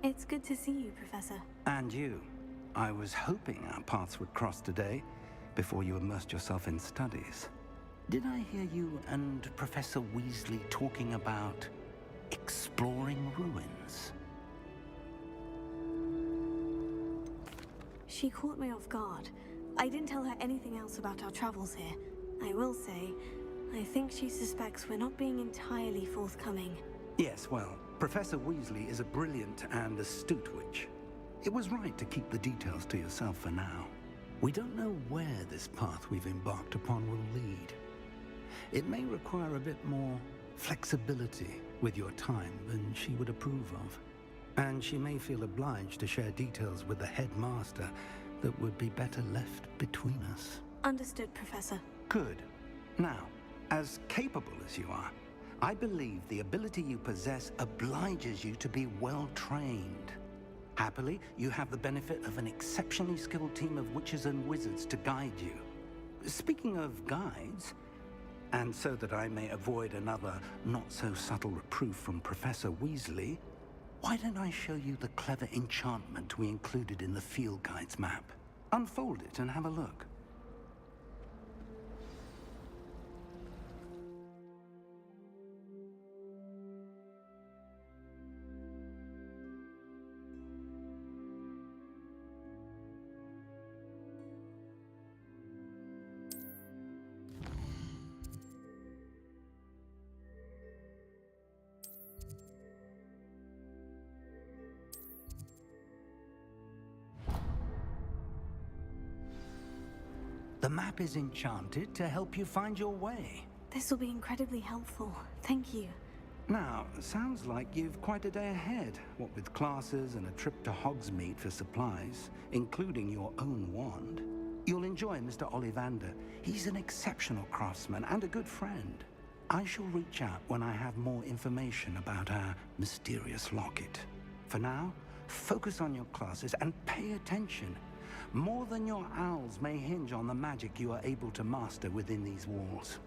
It's good to see you, Professor. And you. I was hoping our paths would cross today, before you immersed yourself in studies. Did I hear you and Professor Weasley talking about exploring ruins? She caught me off guard. I didn't tell her anything else about our travels here. I will say, I think she suspects we're not being entirely forthcoming. Yes, well, Professor Weasley is a brilliant and astute witch. It was right to keep the details to yourself for now. We don't know where this path we've embarked upon will lead. It may require a bit more flexibility with your time than she would approve of. And she may feel obliged to share details with the headmaster that would be better left between us. Understood, Professor. Good. Now, as capable as you are, I believe the ability you possess obliges you to be well trained. Happily, you have the benefit of an exceptionally skilled team of witches and wizards to guide you. Speaking of guides, and so that I may avoid another not-so-subtle reproof from Professor Weasley, why don't I show you the clever enchantment we included in the field guide's map? Unfold it and have a look. The map is enchanted to help you find your way. This will be incredibly helpful. Thank you. Now, sounds like you've quite a day ahead, what with classes and a trip to Hogsmeade for supplies, including your own wand. You'll enjoy Mr. Ollivander. He's an exceptional craftsman and a good friend. I shall reach out when I have more information about our mysterious locket. For now, focus on your classes and pay attention. More than your owls may hinge on the magic you are able to master within these walls.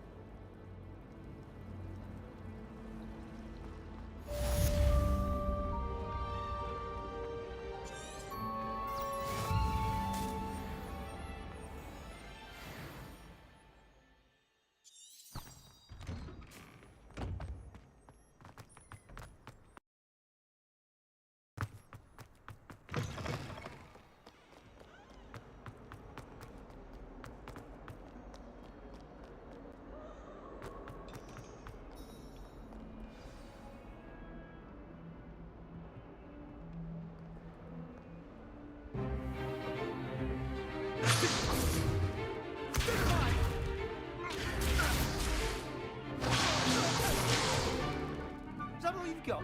Got.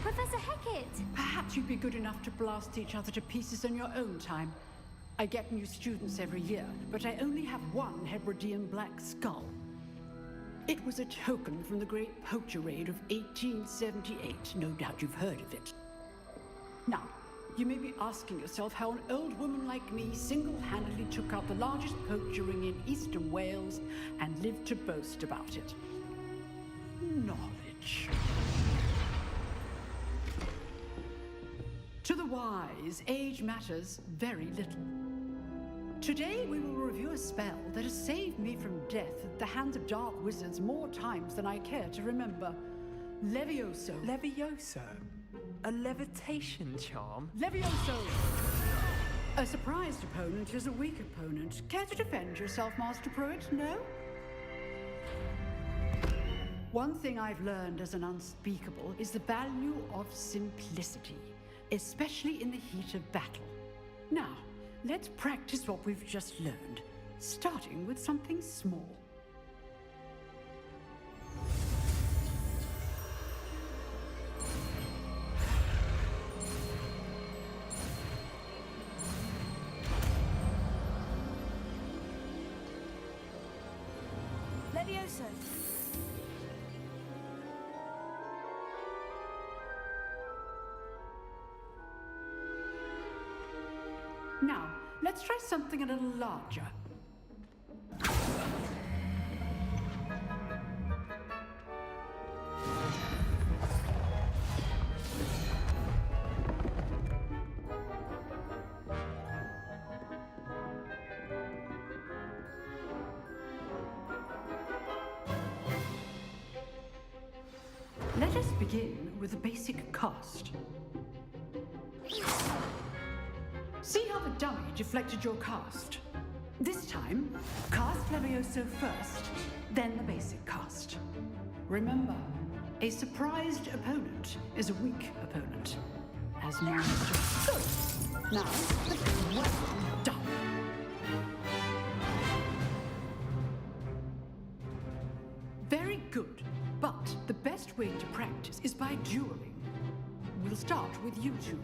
Professor Hecat! Perhaps you'd be good enough to blast each other to pieces on your own time. I get new students every year, but I only have one Hebridean black skull. It was a token from the Great Poacher Raid of 1878. No doubt you've heard of it. Now, you may be asking yourself how an old woman like me single-handedly took out the largest poacher ring in eastern Wales and lived to boast about it. Knowledge. To the wise, age matters very little. Today we will review a spell that has saved me from death at the hands of dark wizards more times than I care to remember. Levioso. Levioso? A levitation charm? Levioso! A surprised opponent is a weak opponent. Care to defend yourself, Master Pruitt? No? One thing I've learned as an unspeakable is the value of simplicity, especially in the heat of battle. Now, let's practice what we've just learned, starting with something small. Levioso. Now, let's try something a little larger. Let us begin with the basic cast. See how the dummy deflected your cast? This time, cast Levioso first, then the basic cast. Remember, a surprised opponent is a weak opponent. As master. Good. Now, well done. Very good. But the best way to practice is by dueling. We'll start with you two.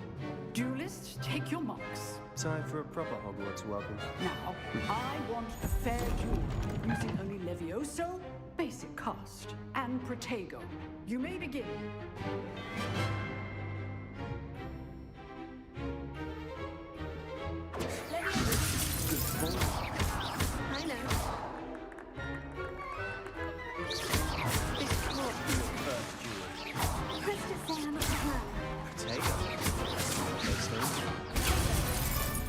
Duelists, take your marks. Time for a proper Hogwarts welcome. Now, I want a fair duel, using only Levioso, basic cast, and Protego. You may begin. I know. Chris just say I'm a plan. Potato. Makes me.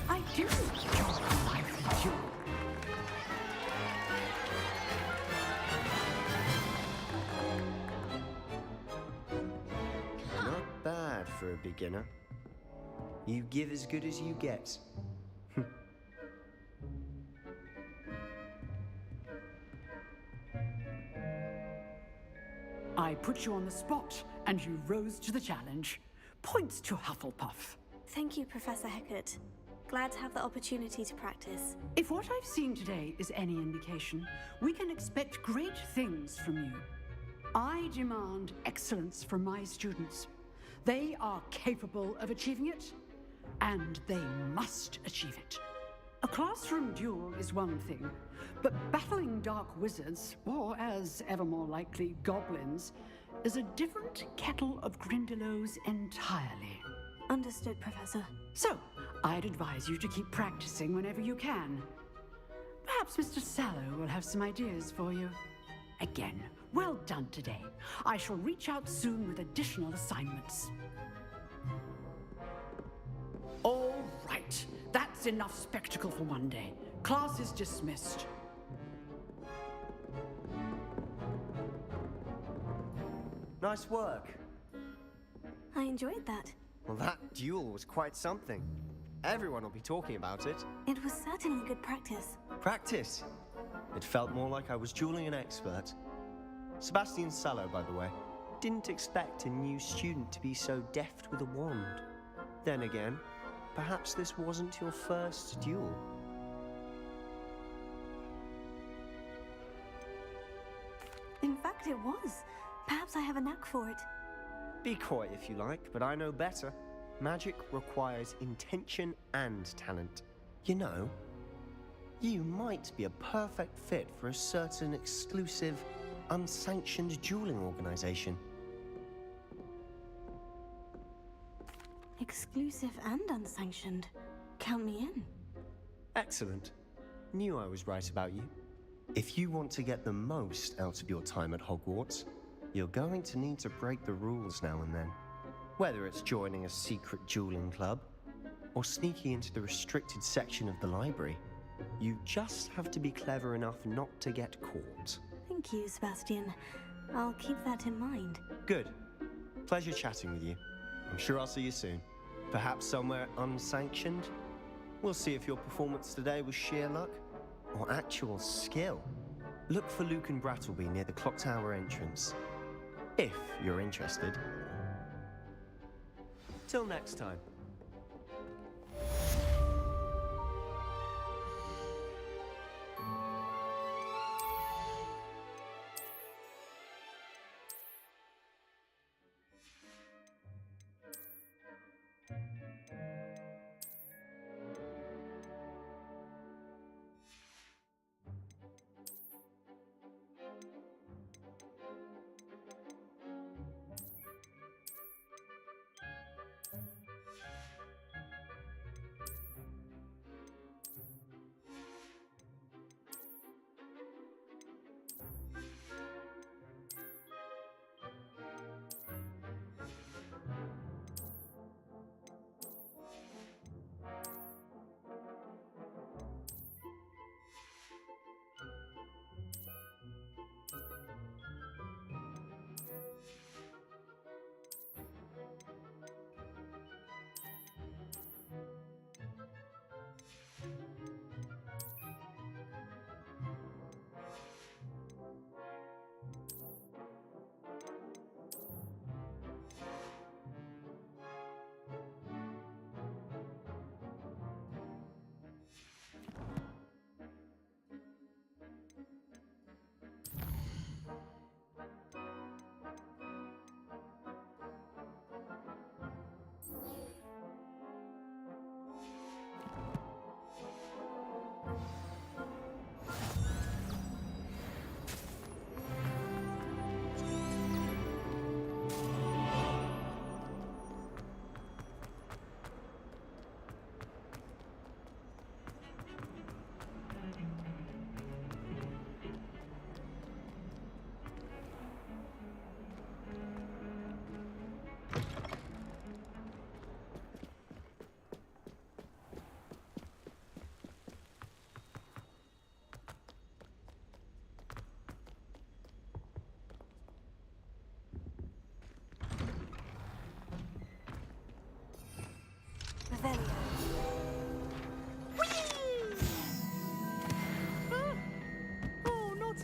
I do enjoy my duel. Not bad for a beginner. You give as good as you get. I put you on the spot, and you rose to the challenge. Points to Hufflepuff. Thank you, Professor Hecat. Glad to have the opportunity to practice. If what I've seen today is any indication, we can expect great things from you. I demand excellence from my students. They are capable of achieving it, and they must achieve it. A classroom duel is one thing, but battling dark wizards, or as ever more likely, goblins, is a different kettle of Grindylows entirely. Understood, Professor. So, I'd advise you to keep practicing whenever you can. Perhaps Mr. Sallow will have some ideas for you. Again, well done today. I shall reach out soon with additional assignments. All right, that's enough spectacle for one day. Class is dismissed. Nice work. I enjoyed that. Well, that duel was quite something. Everyone will be talking about it. It was certainly good practice. Practice. It felt more like I was dueling an expert. Sebastian Sallow, by the way, didn't expect a new student to be so deft with a wand. Then again, perhaps this wasn't your first duel. In fact, it was. Perhaps I have a knack for it. Be coy if you like, but I know better. Magic requires intention and talent. You know, you might be a perfect fit for a certain exclusive, unsanctioned dueling organization. Exclusive and unsanctioned. Count me in. Excellent. Knew I was right about you. If you want to get the most out of your time at Hogwarts, you're going to need to break the rules now and then. Whether it's joining a secret dueling club, or sneaking into the restricted section of the library, you just have to be clever enough not to get caught. Thank you, Sebastian. I'll keep that in mind. Good. Pleasure chatting with you. I'm sure I'll see you soon. Perhaps somewhere unsanctioned? We'll see if your performance today was sheer luck or actual skill. Look for Luke and Brattleby near the clock tower entrance, if you're interested. Till next time.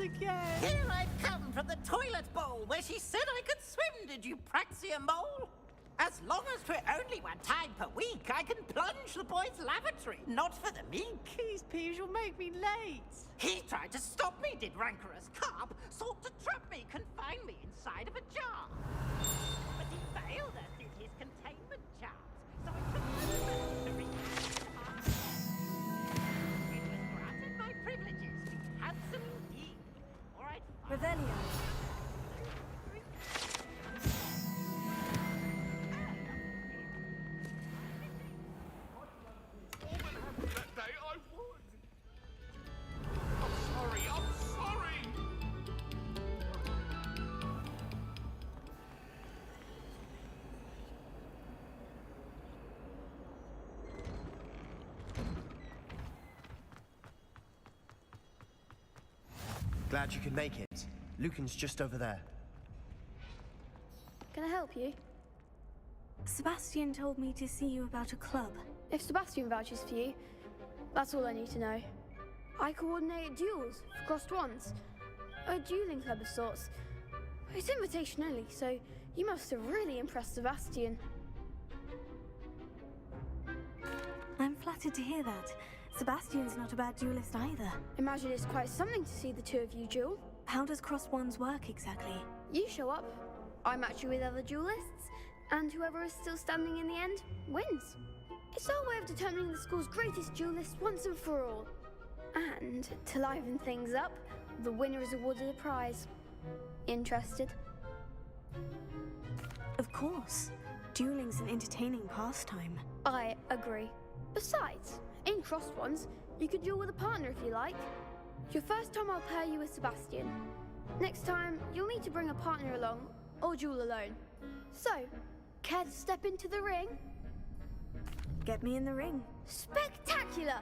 again! Here I've come from the toilet bowl where she said I could swim, did you praxia mole? As long as for only 1 time per week, I can plunge the boy's lavatory, not for the meek. These peas will make me late. He tried to stop me, did rancorous carp, sought to trap me, confine me inside of a jar. But he failed us in his containment charms, so I couldn't to reach It was granted my privileges, be handsome indeed, or I'd Revelio. That day I would. I'm sorry. Glad you could make it. Lucan's just over there. Can I help you? Sebastian told me to see you about a club. If Sebastian vouches for you, that's all I need to know. I coordinate duels for crossed ones. A dueling club of sorts. It's invitation only, so you must have really impressed Sebastian. I'm flattered to hear that. Sebastian's not a bad duelist either. Imagine it's quite something to see the two of you duel. How does cross ones work exactly? You show up, I match you with other duelists, and whoever is still standing in the end wins. It's our way of determining the school's greatest duelist once and for all. And to liven things up, the winner is awarded a prize. Interested? Of course. Dueling's an entertaining pastime. I agree. Besides, in crossed ones, you can duel with a partner if you like. Your first time I'll pair you with Sebastian. Next time, you'll need to bring a partner along, or duel alone. So, care to step into the ring? Get me in the ring. Spectacular!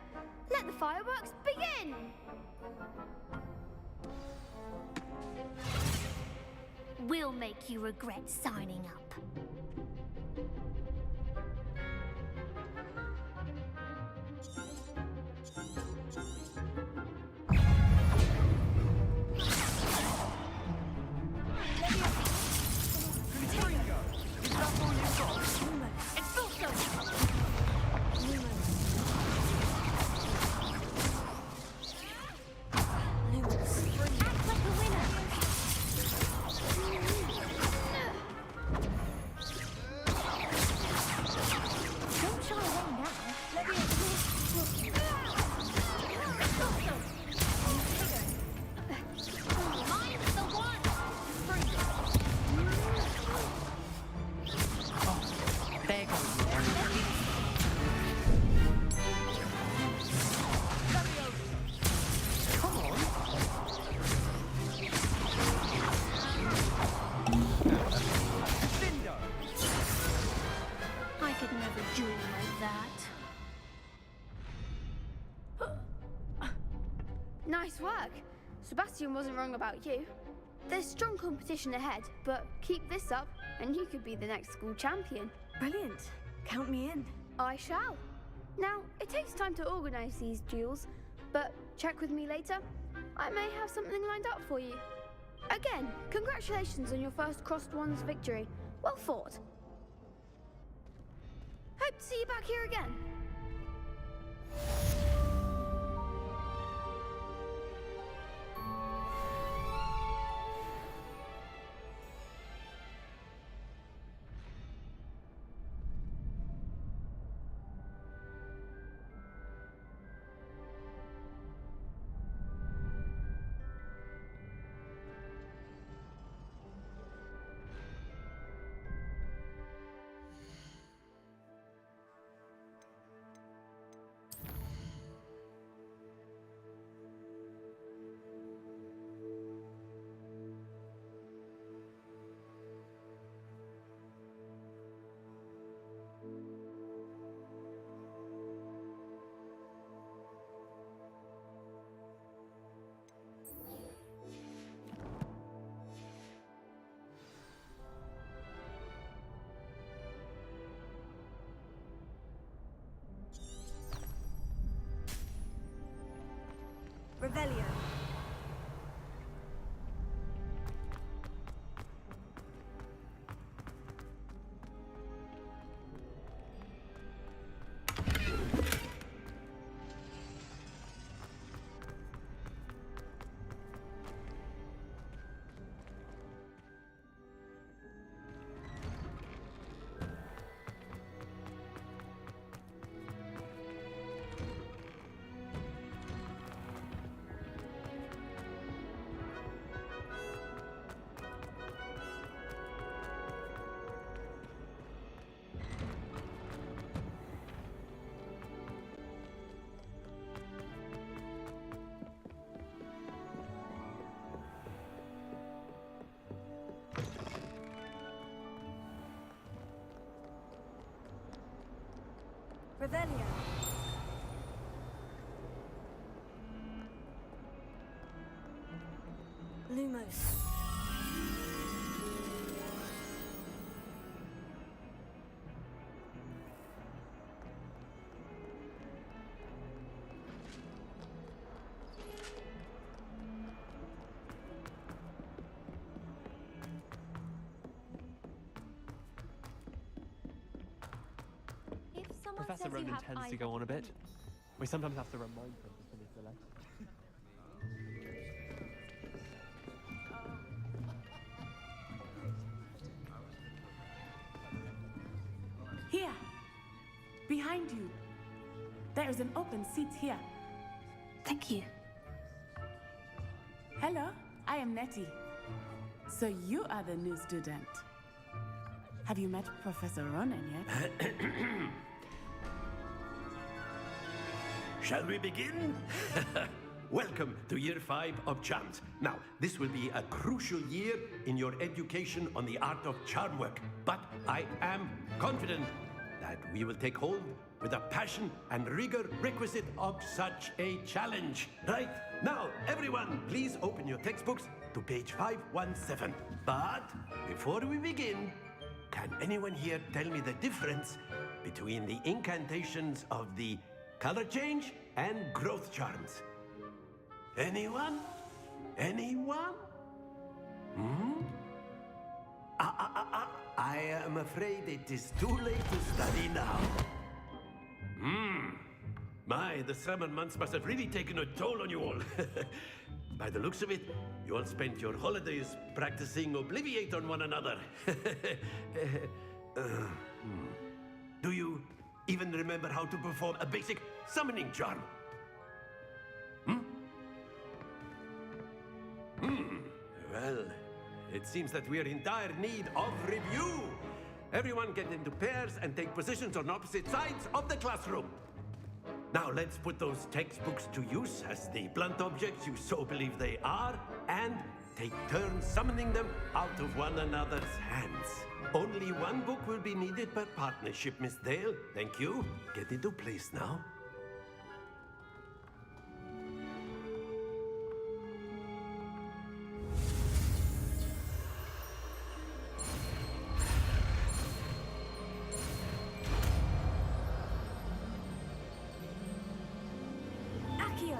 Let the fireworks begin! We'll make you regret signing up. Nice work. Sebastian wasn't wrong about you. There's strong competition ahead, but keep this up and you could be the next school champion. Brilliant. Count me in. I shall. Now, it takes time to organize these duels, but check with me later. I may have something lined up for you. Again, congratulations on your first crossed ones victory. Well fought. Hope to see you back here again. Revelio. Revelio. Lumos. Professor Ronan tends to go on a bit. We sometimes have to remind him to finish the lesson. Here, behind you. There is an open seat here. Thank you. Hello, I am Nettie. So you are the new student. Have you met Professor Ronan yet? Shall we begin? Welcome to Year 5 of Charms. Now, this will be a crucial year in your education on the art of charm work. But I am confident that we will take hold with the passion and rigor requisite of such a challenge. Right? Now, everyone, please open your textbooks to page 517. But before we begin, can anyone here tell me the difference between the incantations of the color change and growth charms? Anyone? Anyone? I am afraid it is too late to study now. My, the summer months must have really taken a toll on you all. By the looks of it, you all spent your holidays practicing Obliviate on one another. Do you even remember how to perform a basic summoning charm? Well, it seems that we are in dire need of review. Everyone get into pairs and take positions on opposite sides of the classroom. Now let's put those textbooks to use as the blunt objects you so believe they are, and take turns summoning them out of one another's hands. Only one book will be needed per partnership, Miss Dale. Thank you. Get into place now. Accio.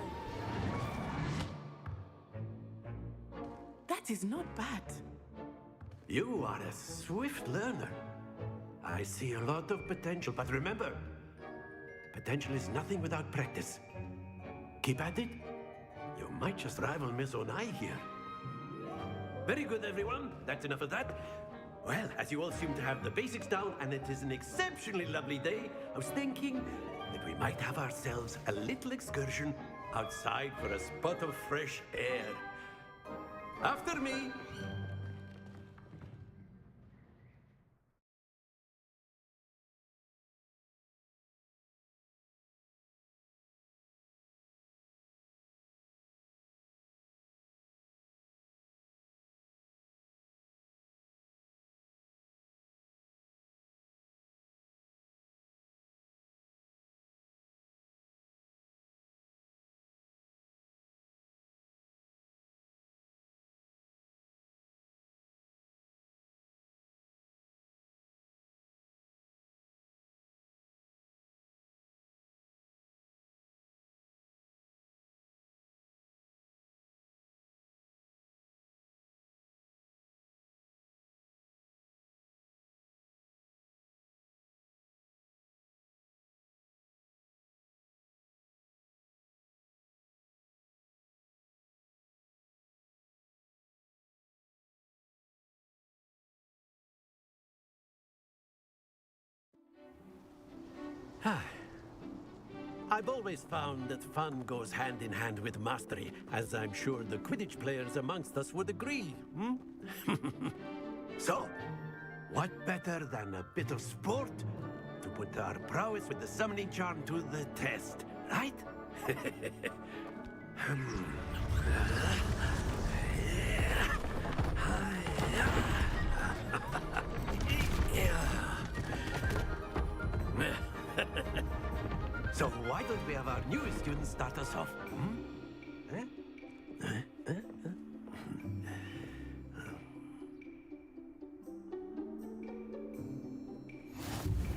That is not bad. You are a swift learner. I see a lot of potential, but remember, potential is nothing without practice. Keep at it. You might just rival Miss Onai here. Very good, everyone. That's enough of that. Well, as you all seem to have the basics down, and it is an exceptionally lovely day, I was thinking that we might have ourselves a little excursion outside for a spot of fresh air. After me. I've always found that fun goes hand in hand with mastery, as I'm sure the Quidditch players amongst us would agree. So, what better than a bit of sport to put our prowess with the summoning charm to the test, right? we have our newest student start us off? Hmm?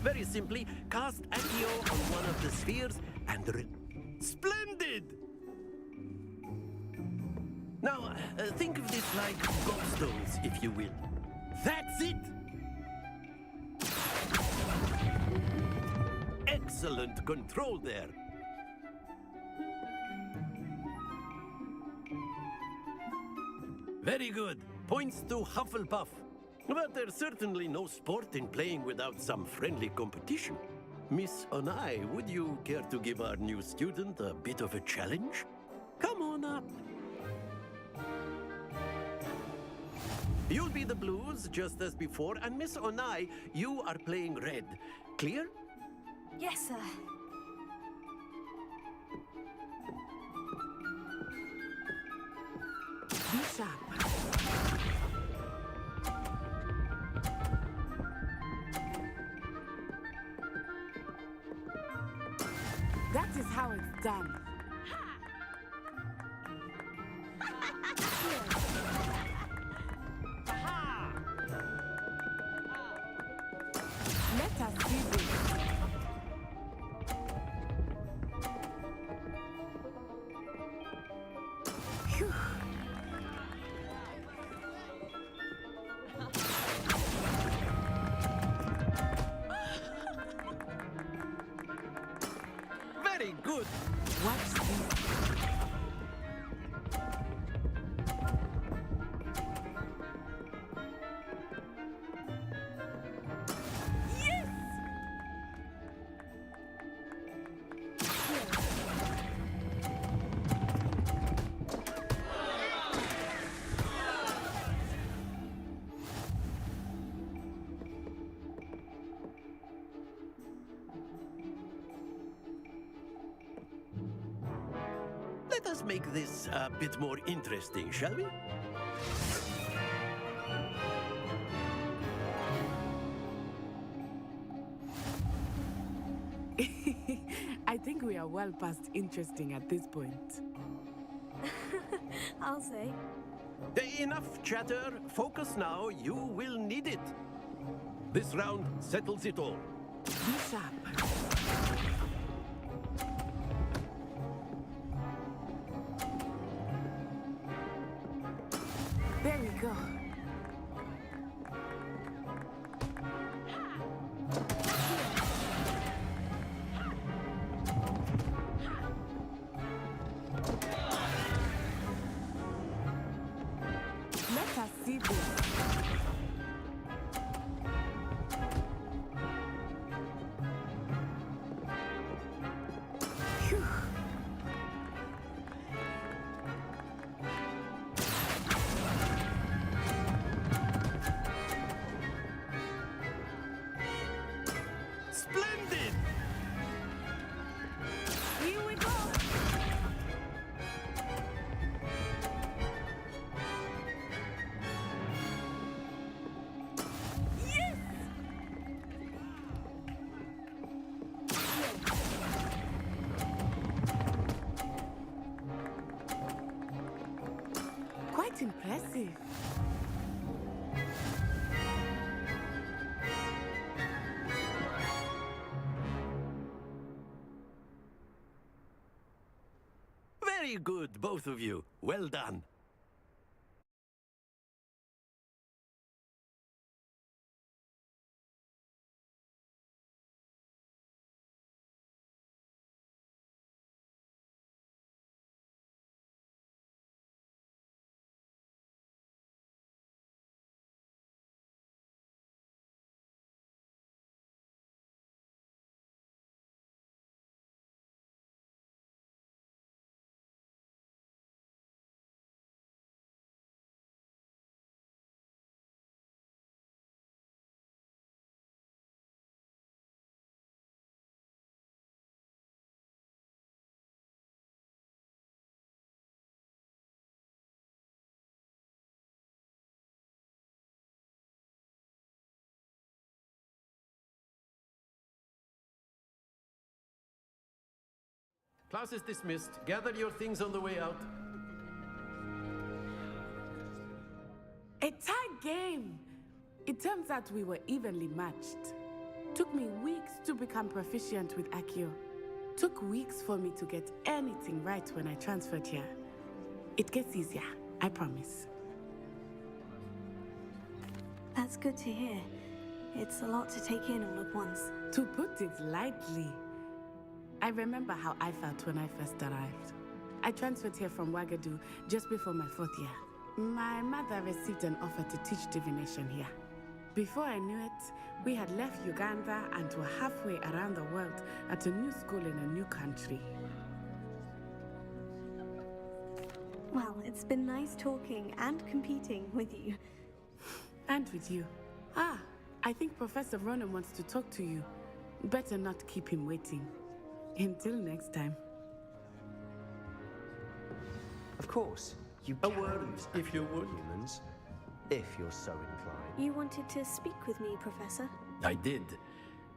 Very simply, cast Accio on one of the spheres and... Splendid! Now, think of this like gobstones, if you will. That's it! Excellent control there. Very good. Points to Hufflepuff. But there's certainly no sport in playing without some friendly competition. Miss Onai, would you care to give our new student a bit of a challenge? Come on up. You'll be the blues, just as before, and Miss Onai, you are playing red. Clear? Yes, sir. Be sharp. That is how it's done. Let us see this. Phew. Very good. Watch this. Let us make this a bit more interesting, shall we? I think we are well past interesting at this point. I'll say. Enough chatter. Focus now. You will need it. This round settles it all. Be sharp. There we go. Let us see this. Phew. Splendid! Here we go. Quite impressive. Very good, both of you. Well done. Class is dismissed. Gather your things on the way out. A tight game! It turns out we were evenly matched. Took me weeks to become proficient with Accio. Took weeks for me to get anything right when I transferred here. It gets easier, I promise. That's good to hear. It's a lot to take in all at once. To put it lightly, I remember how I felt when I first arrived. I transferred here from Wagadu just before my 4th year. My mother received an offer to teach divination here. Before I knew it, we had left Uganda and were halfway around the world at a new school in a new country. Well, it's been nice talking and competing with you. And with you. Ah, I think Professor Ronan wants to talk to you. Better not keep him waiting. Until next time. Of course, you A can word, use if you would. humans, if you're so inclined. You wanted to speak with me, Professor? I did.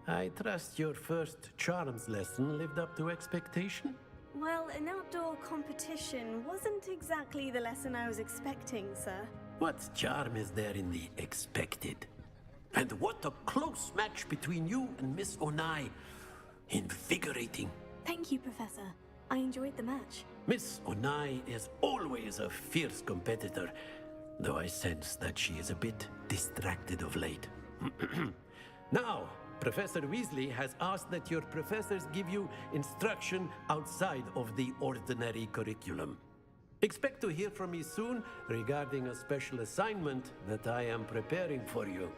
I trust your first charms lesson lived up to expectation? Well, an outdoor competition wasn't exactly the lesson I was expecting, sir. What charm is there in the expected? And what a close match between you and Miss Onai. Invigorating. Thank you, Professor. I enjoyed the match. Miss Onai is always a fierce competitor, though I sense that she is a bit distracted of late. Now, Professor Weasley has asked that your professors give you instruction outside of the ordinary curriculum. Expect to hear from me soon regarding a special assignment that I am preparing for you.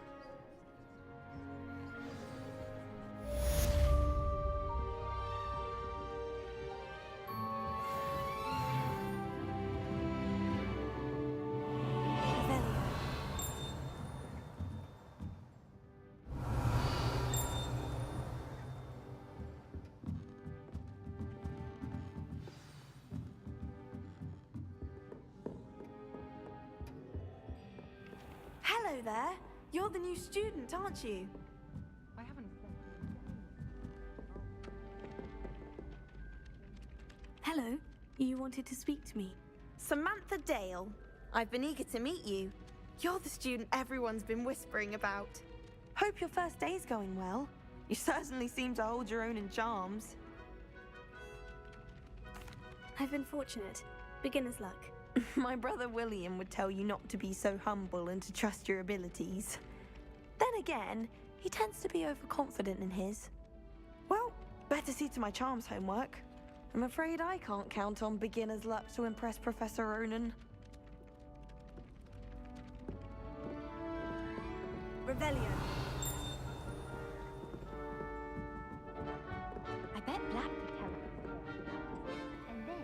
Hello there. You're the new student, aren't you? I haven't. Hello. You wanted to speak to me? Samantha Dale. I've been eager to meet you. You're the student everyone's been whispering about. Hope your first day's going well. You certainly seem to hold your own in charms. I've been fortunate. Beginner's luck. My brother William would tell you not to be so humble and to trust your abilities. Then again, he tends to be overconfident in his. Well, better see to my charms homework. I'm afraid I can't count on beginner's luck to impress Professor Ronan. Revelio. I bet Black could tell us. And then...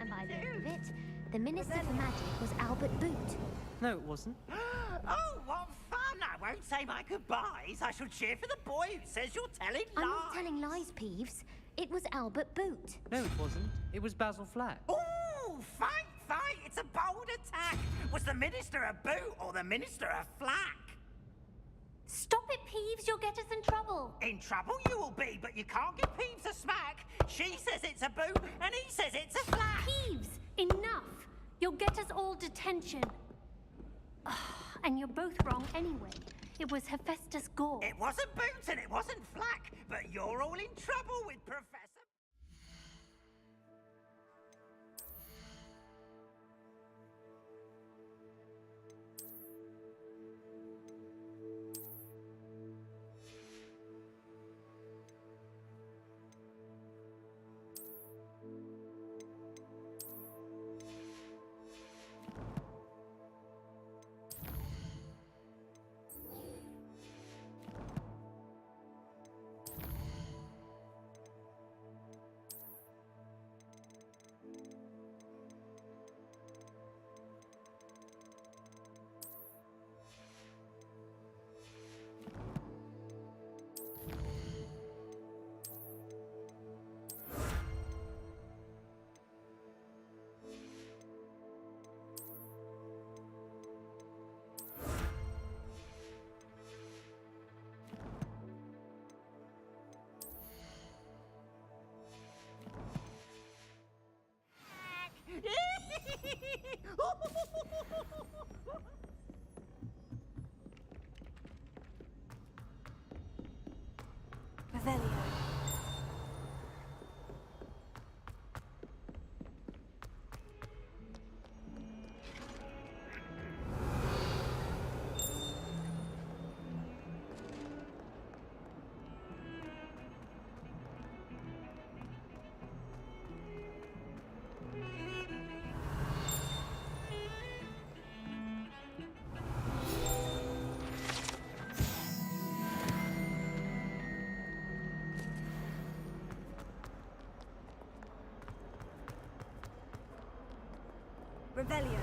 And by the end of it, the Minister for Magic was Albert Boot. No, it wasn't. Oh, what fun! I won't say my goodbyes. I shall cheer for the boy who says you're telling lies. I'm not telling lies, Peeves. It was Albert Boot. No, it wasn't. It was Basil Flack. Oh, fight, fight! It's a bold attack. Was the Minister a boot or the Minister a flack? Stop it, Peeves. You'll get us in trouble. In trouble you will be, but you can't give Peeves a smack. She says it's a boot, and he says it's a flack. Peeves, enough. You'll get us all detention. And you're both wrong anyway. It was Hephaestus Gore. It wasn't boot and it wasn't flack, but you're all in trouble with Professor... Revelio. Revelio.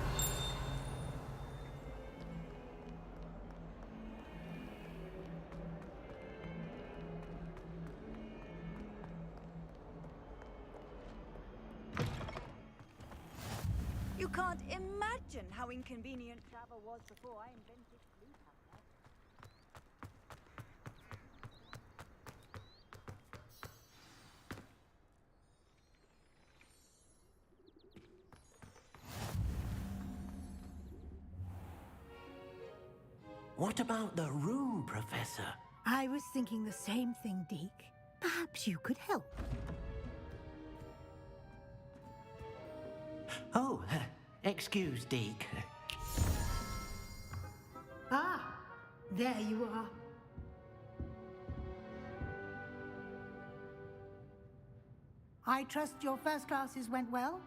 You can't imagine how inconvenient travel was before I invented Blue Panther. What about the room, Professor? I was thinking the same thing, Deke. Perhaps you could help. Oh, excuse, Deke. Ah, there you are. I trust your first classes went well?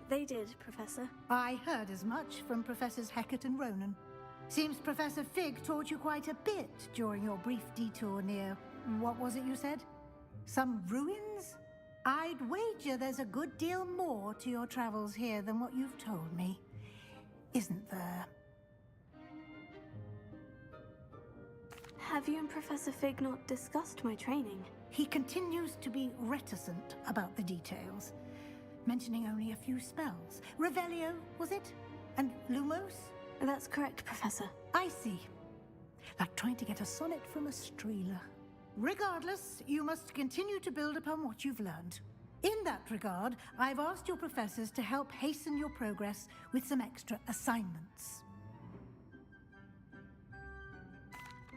They did, Professor. I heard as much from Professors Hecat and Ronan. Seems Professor Fig taught you quite a bit during your brief detour near... what was it you said? Some ruins? I'd wager there's a good deal more to your travels here than what you've told me. Isn't there? Have you and Professor Fig not discussed my training? He continues to be reticent about the details, mentioning only a few spells. Revelio, was it? And Lumos? That's correct, Professor. I see. Like trying to get a sonnet from a streeler. Regardless, you must continue to build upon what you've learned. In that regard, I've asked your professors to help hasten your progress with some extra assignments.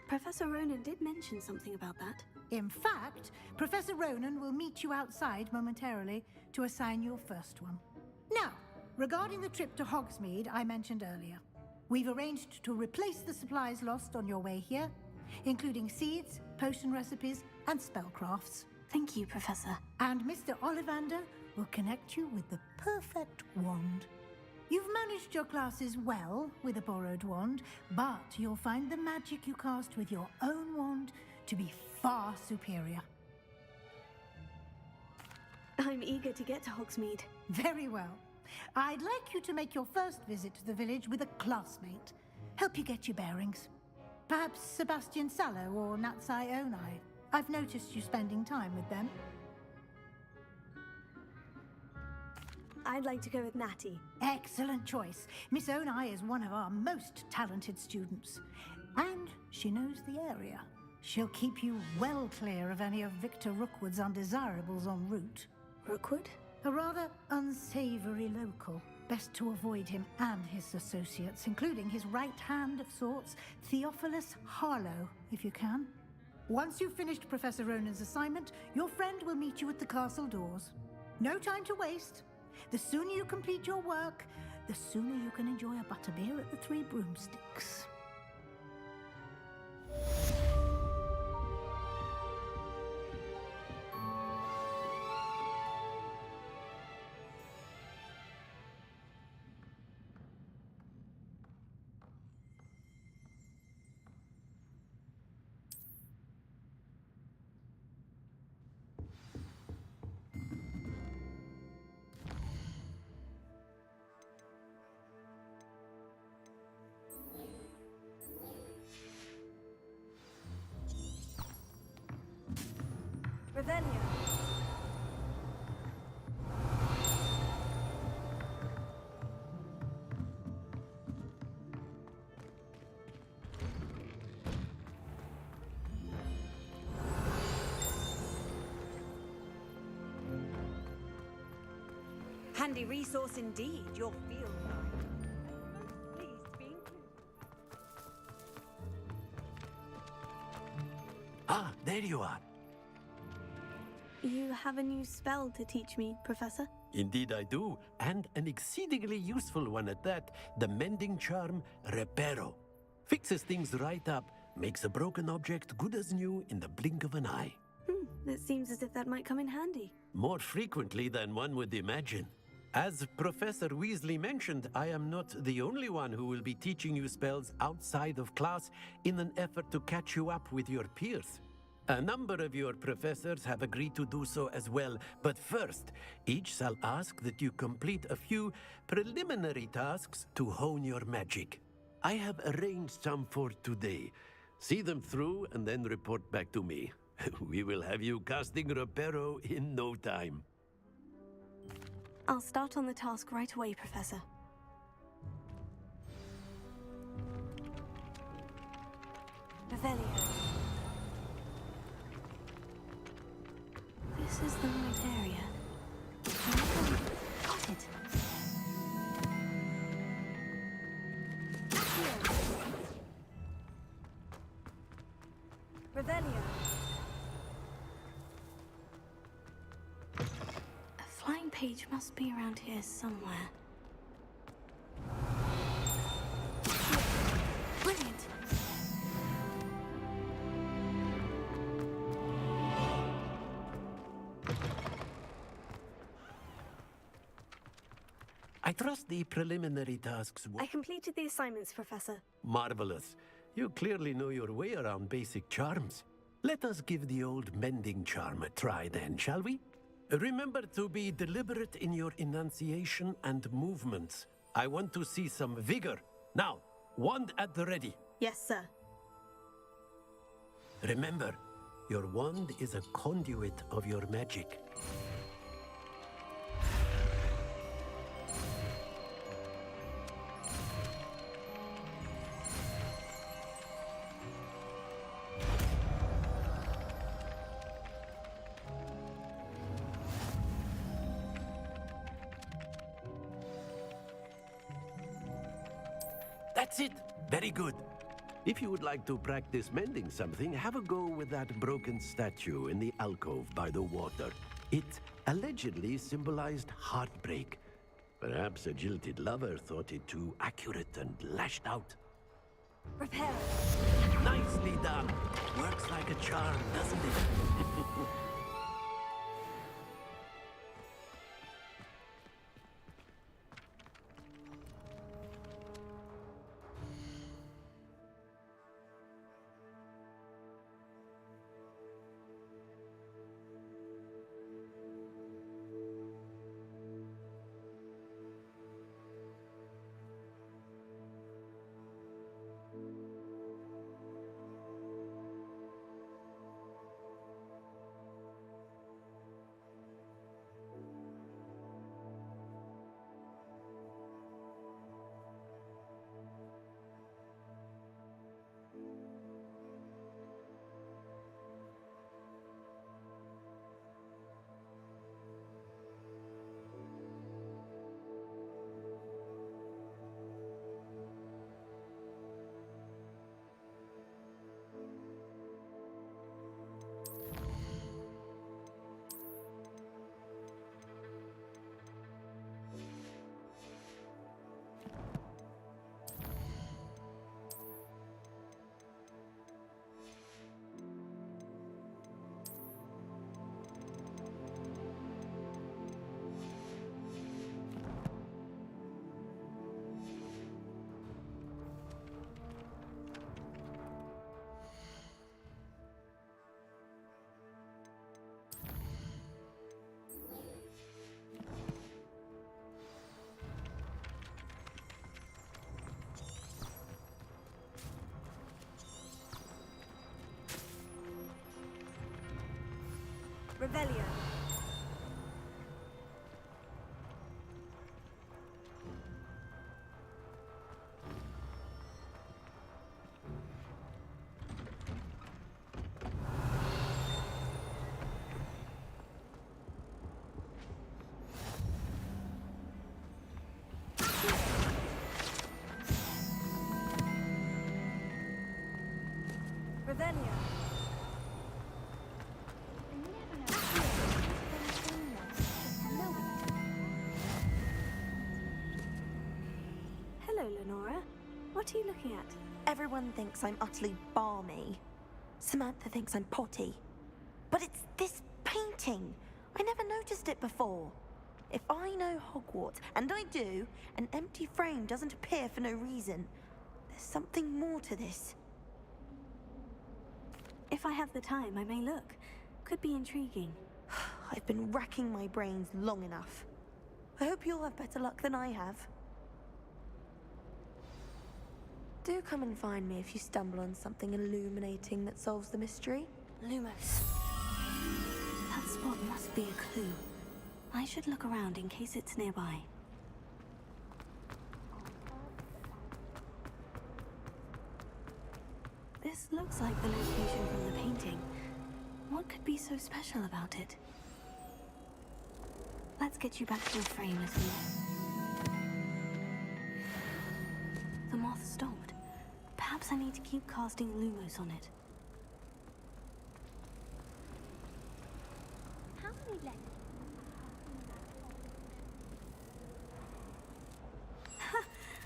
Professor Ronan did mention something about that. In fact, Professor Ronan will meet you outside momentarily to assign your first one. Now, regarding the trip to Hogsmeade I mentioned earlier, we've arranged to replace the supplies lost on your way here, including seeds, potion recipes, and spellcrafts. Thank you, Professor. And Mr. Ollivander will connect you with the perfect wand. You've managed your classes well with a borrowed wand, but you'll find the magic you cast with your own wand to be far superior. I'm eager to get to Hogsmeade. Very well. I'd like you to make your first visit to the village with a classmate. Help you get your bearings. Perhaps Sebastian Sallow or Natsai Onai. I've noticed you spending time with them. I'd like to go with Natty. Excellent choice. Miss Onai is one of our most talented students. And she knows the area. She'll keep you well clear of any of Victor Rookwood's undesirables en route. Rookwood? A rather unsavory local. Best to avoid him and his associates, including his right hand of sorts, Theophilus Harlow, if you can. Once you've finished Professor Ronan's assignment, your friend will meet you at the castle doors. No time to waste. The sooner you complete your work, the sooner you can enjoy a butterbeer at the Three Broomsticks. Revelio. Handy resource indeed, your field guide. there you are. You have a new spell to teach me, Professor? Indeed I do, and an exceedingly useful one at that. The mending charm, Reparo. Fixes things right up, makes a broken object good as new in the blink of an eye. It seems as if that might come in handy. More frequently than one would imagine. As Professor Weasley mentioned, I am not the only one who will be teaching you spells outside of class in an effort to catch you up with your peers. A number of your professors have agreed to do so as well, but first, each shall ask that you complete a few preliminary tasks to hone your magic. I have arranged some for today. See them through and then report back to me. We will have you casting Reparo in no time. I'll start on the task right away, Professor. Revelio. This is the right area. Got it. Revelio. A flying page must be around here somewhere. Brilliant. I trust the preliminary tasks I completed the assignments, Professor. Marvelous. You clearly know your way around basic charms. Let us give the old mending charm a try then, shall we? Remember to be deliberate in your enunciation and movements. I want to see some vigor. Now, wand at the ready. Yes, sir. Remember, your wand is a conduit of your magic. That's it. Very good. If you would like to practice mending something, have a go with that broken statue in the alcove by the water. It allegedly symbolized heartbreak. Perhaps a jilted lover thought it too accurate and lashed out. Repair. Nicely done. Works like a charm, doesn't it? Revelio. Revelio. What are you looking at? Everyone thinks I'm utterly balmy. Samantha thinks I'm potty. But it's this painting. I never noticed it before. If I know Hogwarts, and I do, an empty frame doesn't appear for no reason. There's something more to this. If I have the time, I may look. Could be intriguing. I've been racking my brains long enough. I hope you'll have better luck than I have. Do come and find me if you stumble on something illuminating that solves the mystery. Lumos. That spot must be a clue. I should look around in case it's nearby. This looks like the location from the painting. What could be so special about it? Let's get you back to the frame, little moth. The moth stopped. Perhaps I need to keep casting Lumos on it. How many left?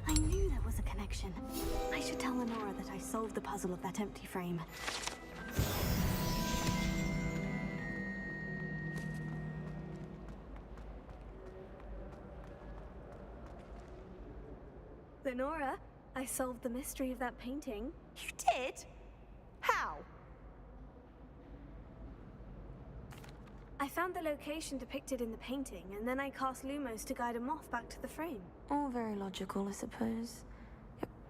I knew there was a connection. I should tell Lenora that I solved the puzzle of that empty frame. Lenora, I solved the mystery of that painting. You did? How? I found the location depicted in the painting, and then I cast Lumos to guide a moth back to the frame. All very logical, I suppose.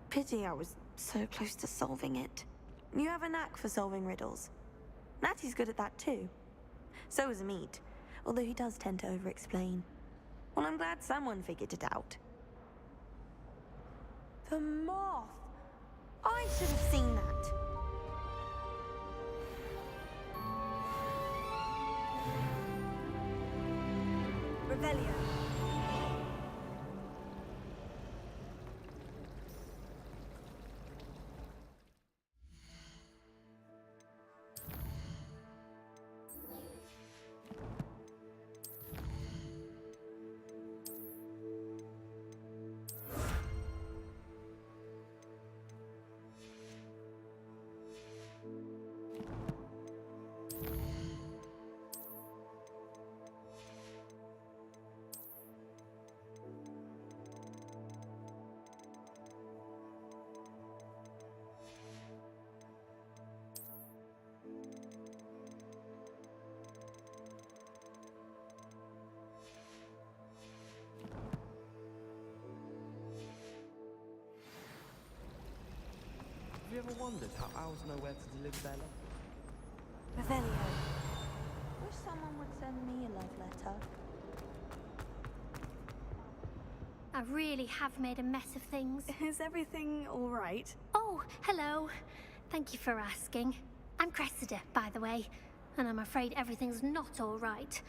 Pity I was so close to solving it. You have a knack for solving riddles. Natty's good at that too. So is Amit, although he does tend to over-explain. Well, I'm glad someone figured it out. The moth! I should have seen that. Revelio. Have you ever wondered how owls know where to deliver their love? Revelio. Wish someone would send me a love letter. I really have made a mess of things. Is everything all right? Oh, hello. Thank you for asking. I'm Cressida, by the way, and I'm afraid everything's not all right.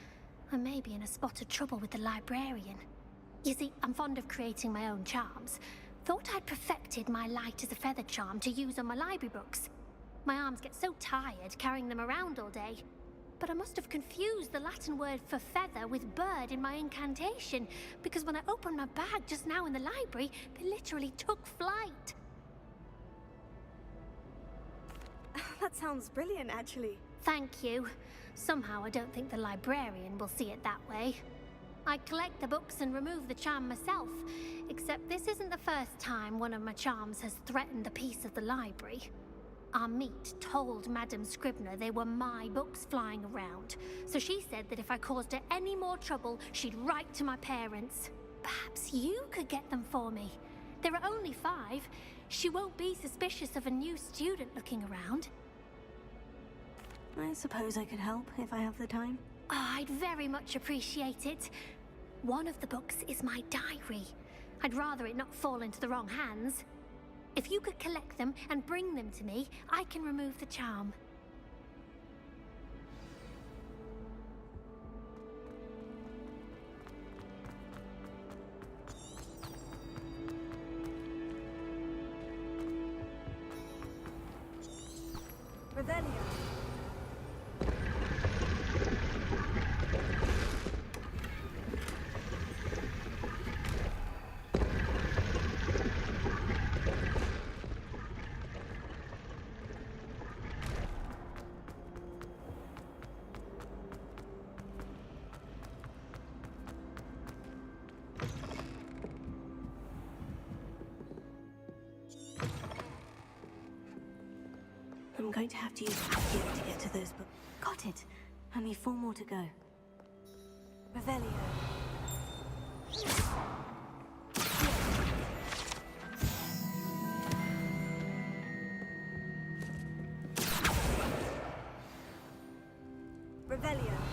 I may be in a spot of trouble with the librarian. You see, I'm fond of creating my own charms. Thought I'd perfected my light as a feather charm to use on my library books. My arms get so tired carrying them around all day. But I must have confused the Latin word for feather with bird in my incantation, because when I opened my bag just now in the library, they literally took flight. That sounds brilliant, actually. Thank you. Somehow I don't think the librarian will see it that way. I collect the books and remove the charm myself, except this isn't the first time one of my charms has threatened the peace of the library. Amit told Madame Scribner they were my books flying around, so she said that if I caused her any more trouble, she'd write to my parents. Perhaps you could get them for me. There are only 5. She won't be suspicious of a new student looking around. I suppose I could help if I have the time. Oh, I'd very much appreciate it. One of the books is my diary. I'd rather it not fall into the wrong hands. If you could collect them and bring them to me, I can remove the charm. Revelio. I'm going to have to use Accio to get to those books. Got it. Only 4 more to go. Revelio. Revelio.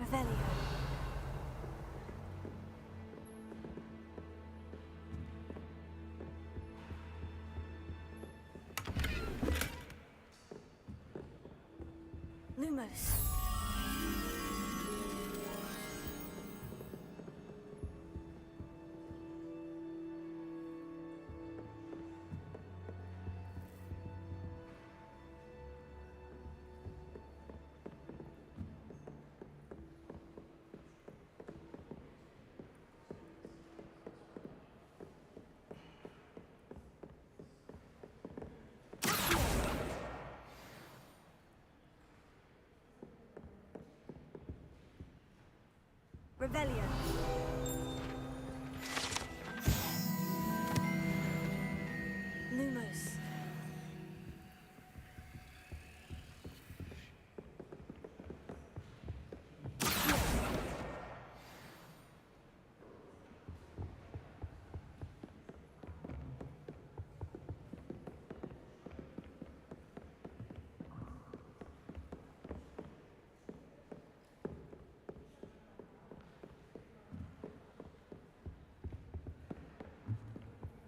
Revelio. Lumos. Revelio. Lumos.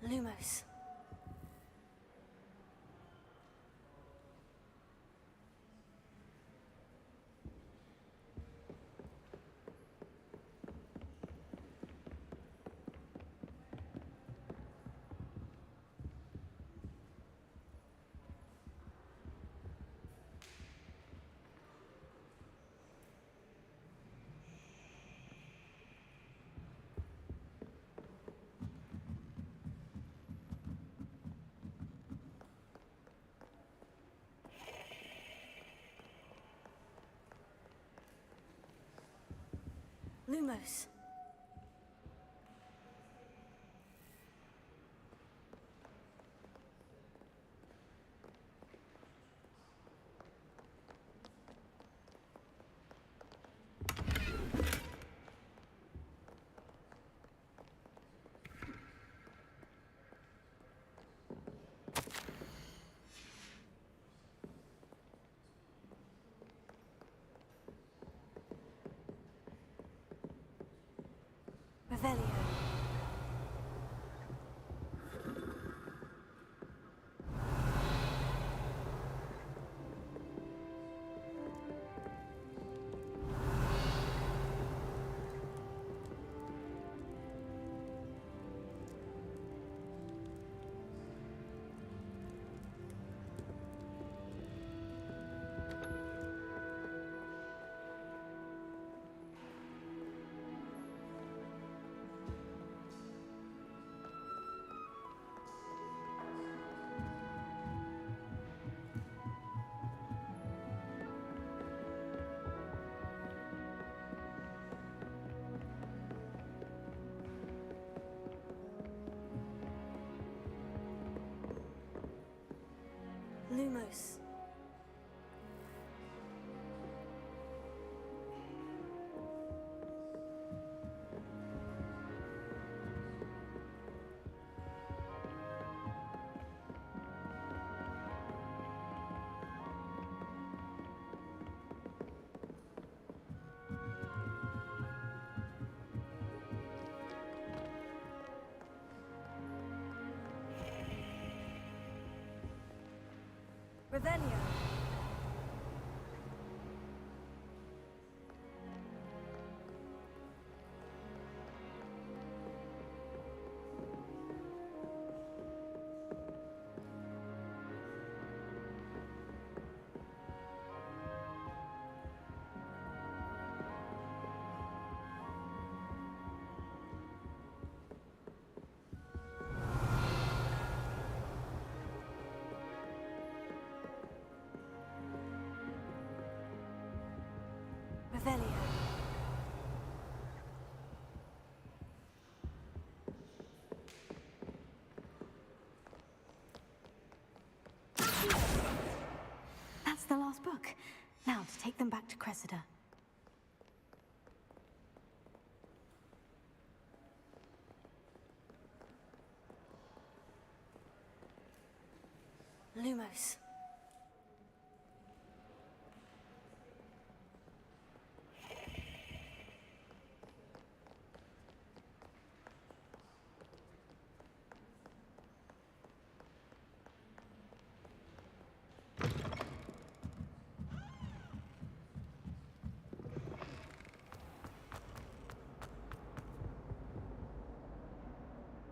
Lumos. Lumos. Revelio. Lumos. Revelio. Revelio. That's the last book. Now to take them back to Cressida. Lumos.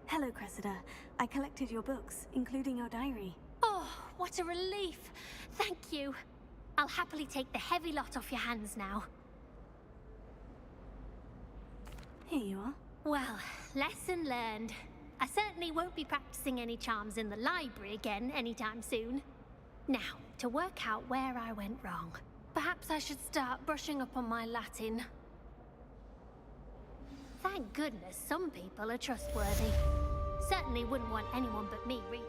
Hello, Cressida. I collected your books, including your diary. Oh, what a relief. Thank you. I'll happily take the heavy lot off your hands now. Here you are. Well, lesson learned. I certainly won't be practicing any charms in the library again anytime soon. Now, to work out where I went wrong. Perhaps I should start brushing up on my Latin. Thank goodness some people are trustworthy. Certainly wouldn't want anyone but me reading.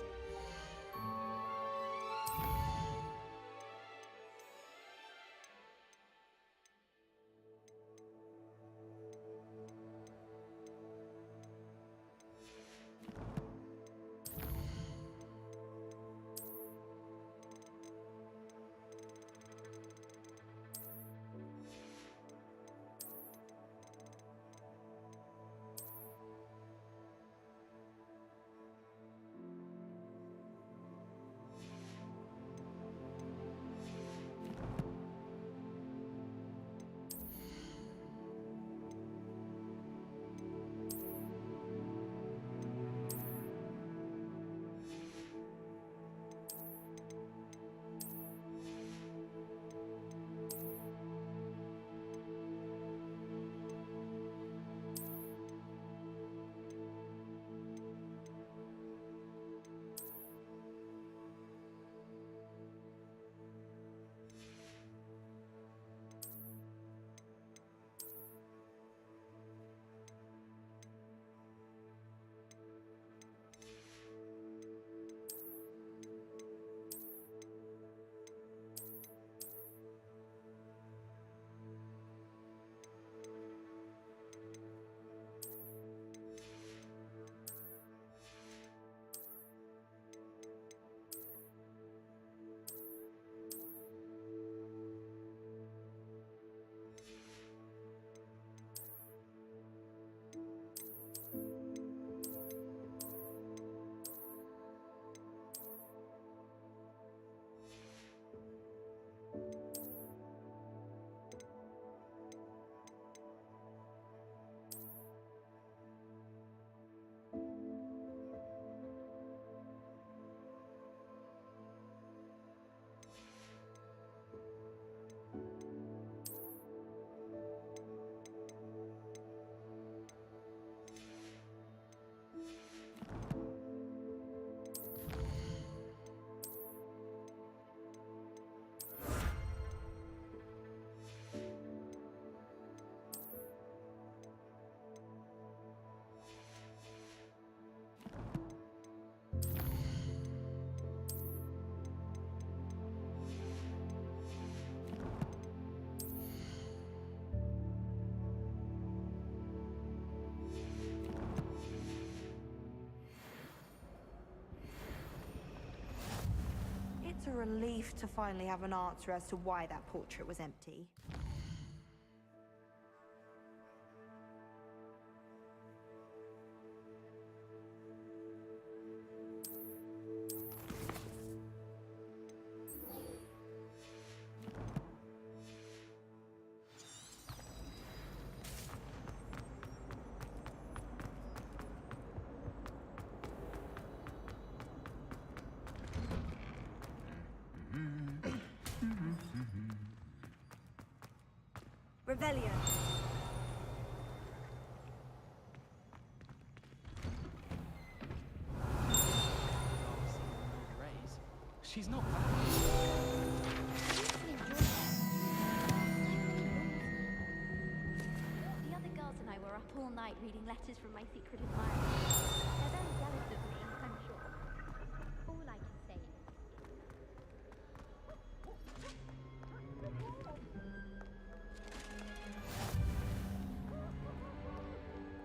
It's a relief to finally have an answer as to why that portrait was empty. Revelio. She's not all night reading letters from my secret admirers. They're very jealous of me, I'm sure. All I can say is...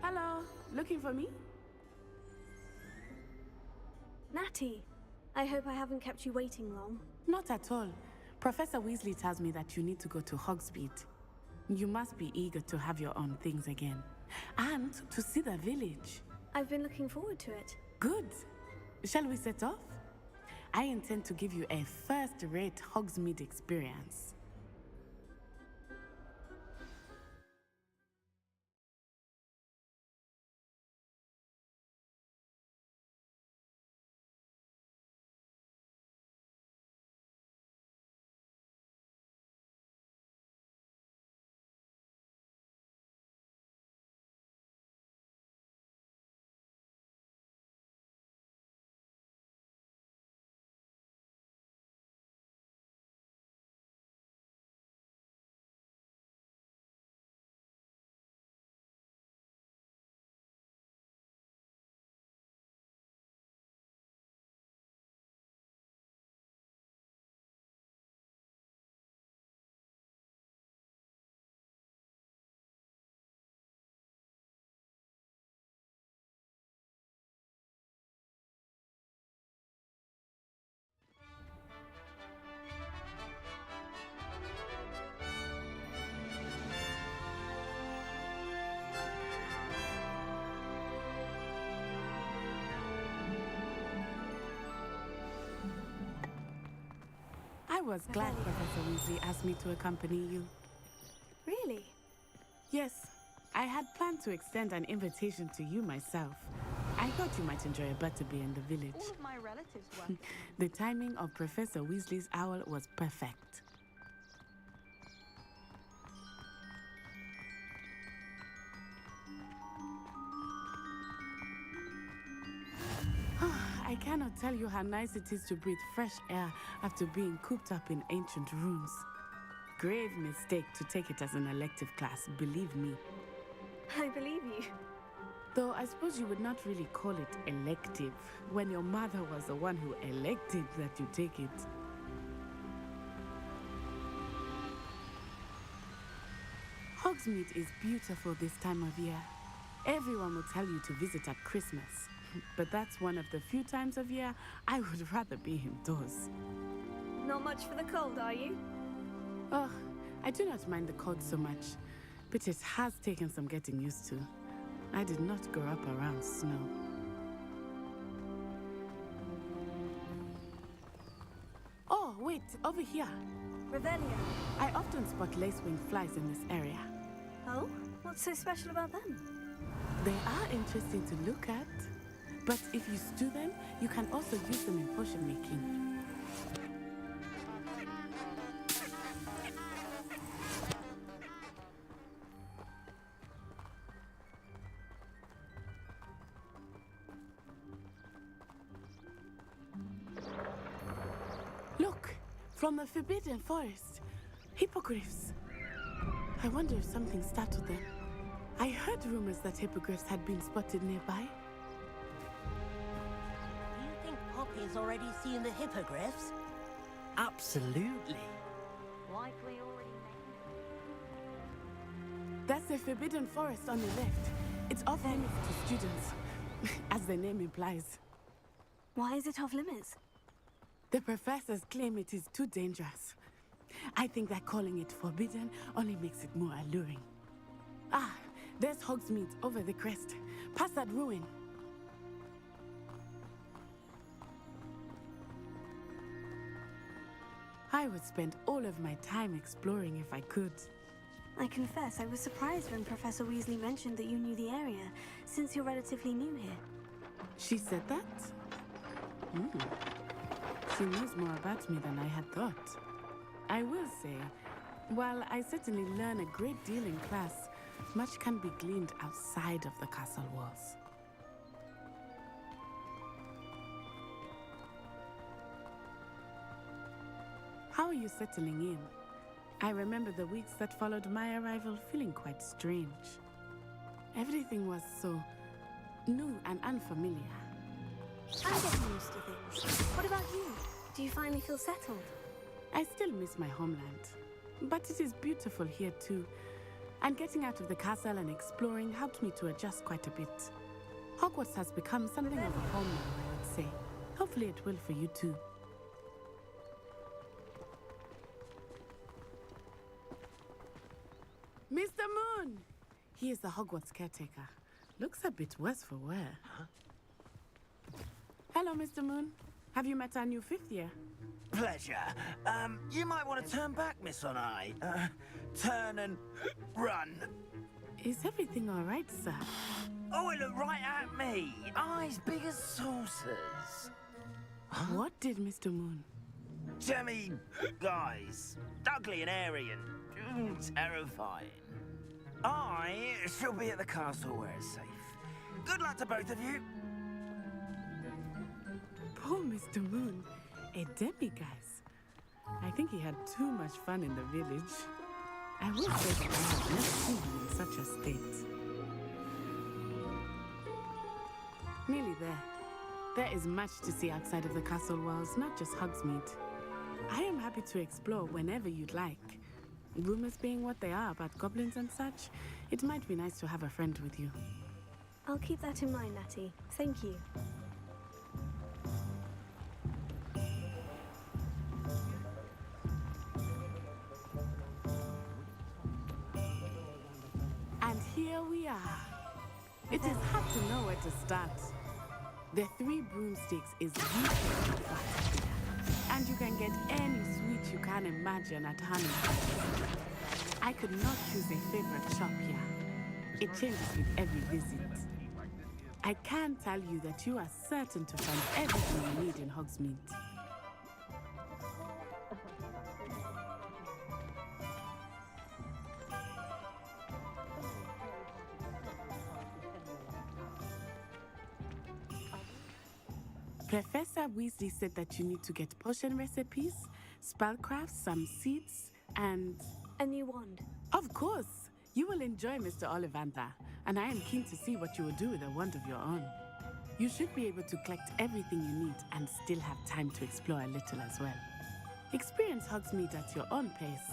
Hello, looking for me? Natty, I hope I haven't kept you waiting long. Not at all. Professor Weasley tells me that you need to go to Hogsmeade. You must be eager to have your own things again. And to see the village. I've been looking forward to it. Good. Shall we set off? I intend to give you a first-rate Hogsmeade experience. I was glad Professor Weasley asked me to accompany you. Really? Yes, I had planned to extend an invitation to you myself. I thought you might enjoy a butterbeer in the village. All of my relatives were. The timing of Professor Weasley's owl was perfect. I cannot tell you how nice it is to breathe fresh air after being cooped up in ancient rooms. Grave mistake to take it as an elective class, believe me. I believe you. Though I suppose you would not really call it elective when your mother was the one who elected that you take it. Hogsmeade is beautiful this time of year. Everyone will tell you to visit at Christmas. But that's one of the few times of year I would rather be indoors. Not much for the cold, are you? Oh, I do not mind the cold so much, but it has taken some getting used to. I did not grow up around snow. Oh, wait, over here. Revelio. I often spot lacewing flies in this area. Oh? What's so special about them? They are interesting to look at. But if you stew them, you can also use them in potion making. Look, from the Forbidden Forest. Hippogriffs. I wonder if something startled them. I heard rumors that hippogriffs had been spotted nearby. Poppy's already seen the hippogriffs? Absolutely. Likely already made. That's the Forbidden Forest on the left. It's off limits to students, as the name implies. Why is it off limits? The professors claim it is too dangerous. I think that calling it forbidden only makes it more alluring. Ah, there's Hogsmeade over the crest, past that ruin. I would spend all of my time exploring if I could. I confess, I was surprised when Professor Weasley mentioned that you knew the area, since you're relatively new here. She said that? She knows more about me than I had thought. I will say, while I certainly learn a great deal in class, much can be gleaned outside of the castle walls. How are you settling in? I remember the weeks that followed my arrival feeling quite strange. Everything was so new and unfamiliar. I'm getting used to things. What about you? Do you finally feel settled? I still miss my homeland, but it is beautiful here too. And getting out of the castle and exploring helped me to adjust quite a bit. Hogwarts has become something of a home now, I would say. Hopefully it will for you too. Mr. Moon! He is the Hogwarts caretaker. Looks a bit worse for wear. Huh? Hello, Mr. Moon. Have you met our new 5th year? Pleasure. You might want to turn back, Miss Onai. Turn and run. Is everything all right, sir? Oh, it looked right at me. Eyes big as saucers. What did Mr. Moon? Jemmy guys. Ugly and airy and terrifying. I shall be at the castle where it's safe. Good luck to both of you. Poor Mr. Moon. A demiguise. I think he had too much fun in the village. I will say that I have never seen him in such a state. Nearly there. There is much to see outside of the castle walls, not just Hogsmeade. I am happy to explore whenever you'd like. Rumors being what they are about goblins and such, it might be nice to have a friend with you. I'll keep that in mind, Natty. Thank you. And here we are. It is hard to know where to start. The 3 broomsticks is beautiful, and you can get any sweet you can imagine at Honey. I could not choose a favorite shop here. It changes with every visit. I can tell you that you are certain to find everything you need in Hogsmeade. Professor Weasley said that you need to get potion recipes, spellcrafts, some seeds, and... a new wand. Of course! You will enjoy Mr. Ollivander, and I am keen to see what you will do with a wand of your own. You should be able to collect everything you need and still have time to explore a little as well. Experience Hogsmeade at your own pace.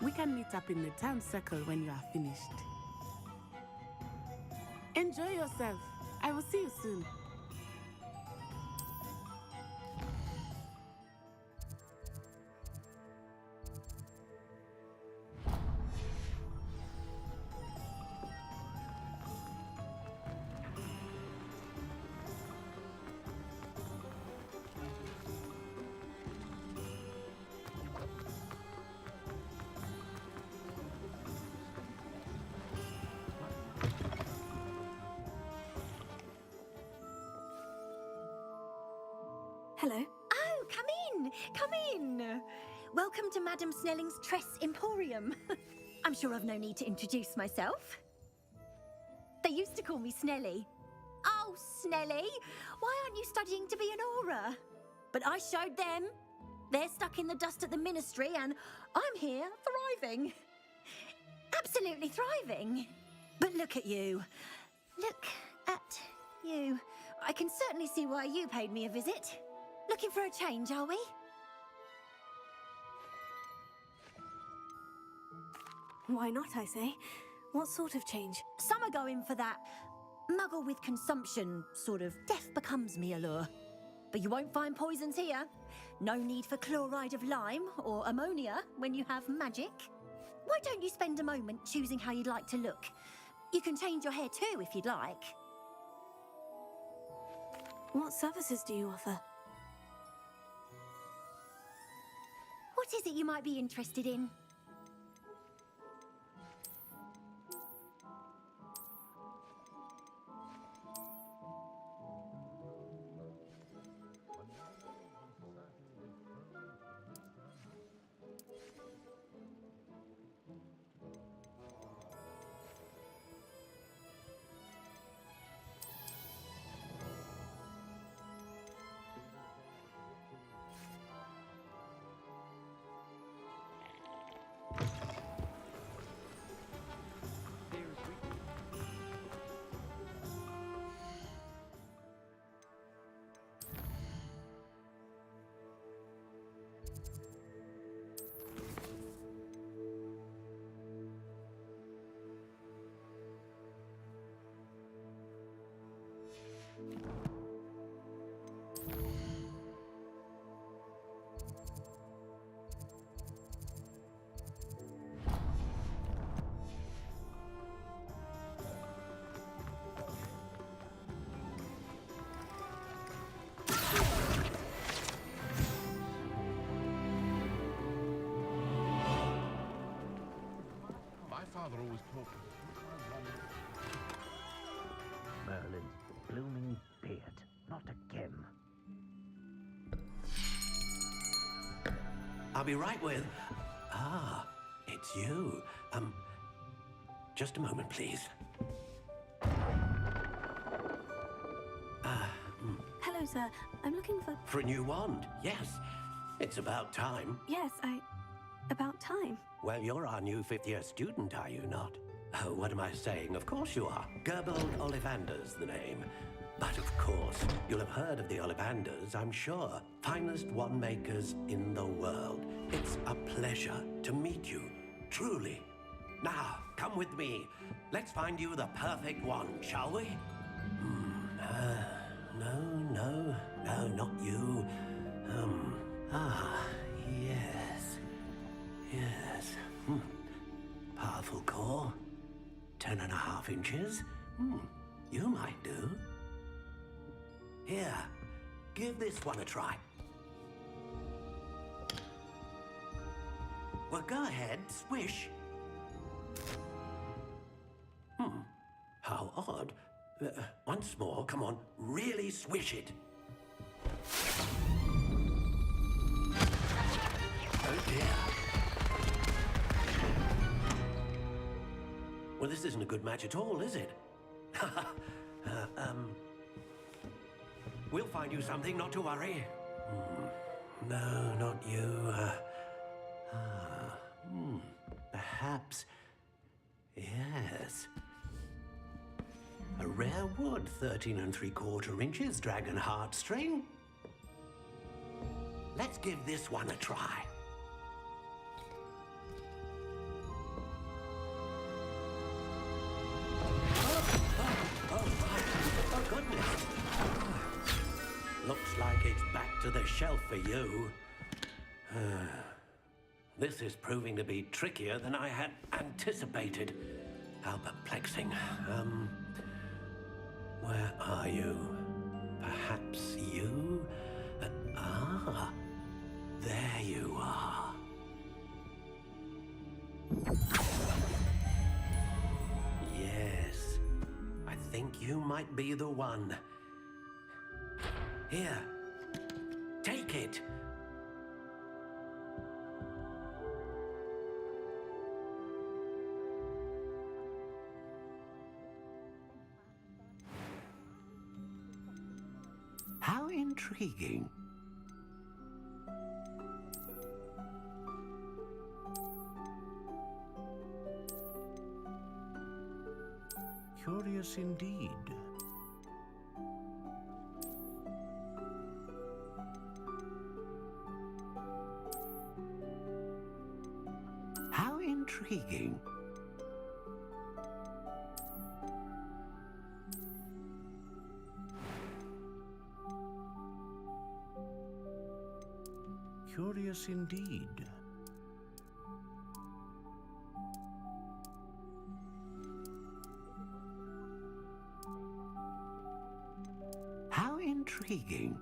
We can meet up in the town circle when you are finished. Enjoy yourself. I will see you soon. Hello. Oh, come in! Come in! Welcome to Madame Snelling's Tress Emporium. I'm sure I've no need to introduce myself. They used to call me Snelly. Oh, Snelly! Why aren't you studying to be an aura? But I showed them. They're stuck in the dust at the ministry, and I'm here thriving. Absolutely thriving. But look at you. Look at you. I can certainly see why you paid me a visit. Looking for a change, are we? Why not, I say? What sort of change? Some are going for that muggle with consumption, sort of death becomes me allure. But you won't find poisons here. No need for chloride of lime or ammonia when you have magic. Why don't you spend a moment choosing how you'd like to look? You can change your hair too if you'd like. What services do you offer? What is it you might be interested in? Merlin's blooming beard. Not again. I'll be right with... Ah, it's you. Just a moment, please. Hello, sir. I'm looking for... For a new wand, yes. It's about time. Yes, about time. Well, you're our new fifth-year student, are you not? Oh, what am I saying? Of course you are. Gerbold Ollivander's the name. But of course, you'll have heard of the Ollivanders, I'm sure. Finest wand makers in the world. It's a pleasure to meet you, truly. Now, come with me. Let's find you the perfect wand, shall we? No, not you. Yes. Powerful core. 10.5 inches. You might do. Here, give this one a try. Well, go ahead, swish. How odd. Once more, come on, really swish it. Oh dear. Well, this isn't a good match at all, is it? We'll find you something, not to worry. No, not you. Perhaps... Yes. A rare wood, 13 3/4 inches, dragon heartstring. Let's give this one a try. Oh, goodness. Looks like it's back to the shelf for you. This is proving to be trickier than I had anticipated. How perplexing. Where are you? Perhaps you? There you are. Yes, I think you might be the one. Here, take it. How intriguing. Curious indeed. How intriguing. Curious indeed. How intriguing.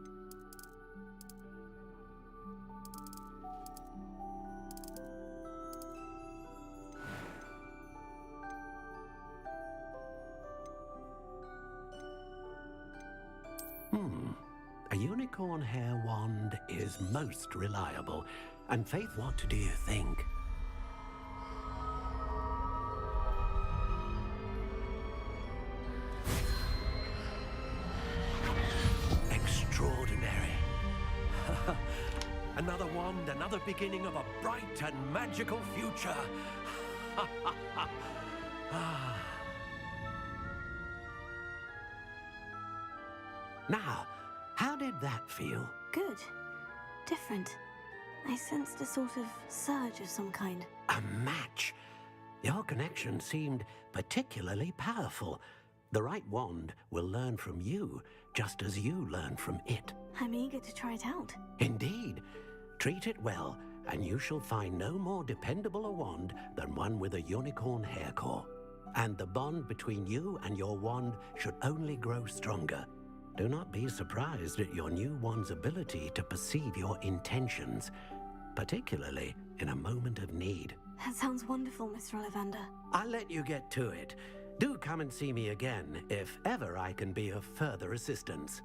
A unicorn hair wand is most reliable. And Faith, what do you think? Extraordinary. Another wand, another beginning of a bright and magical future. Now, how did that feel? Good. Different. I sensed a sort of surge of some kind. A match. Your connection seemed particularly powerful. The right wand will learn from you, just as you learn from it. I'm eager to try it out. Indeed. Treat it well, and you shall find no more dependable a wand than one with a unicorn hair core. And the bond between you and your wand should only grow stronger. Do not be surprised at your new wand's ability to perceive your intentions, particularly in a moment of need. That sounds wonderful, Mr. Ollivander. I'll let you get to it. Do come and see me again if ever I can be of further assistance.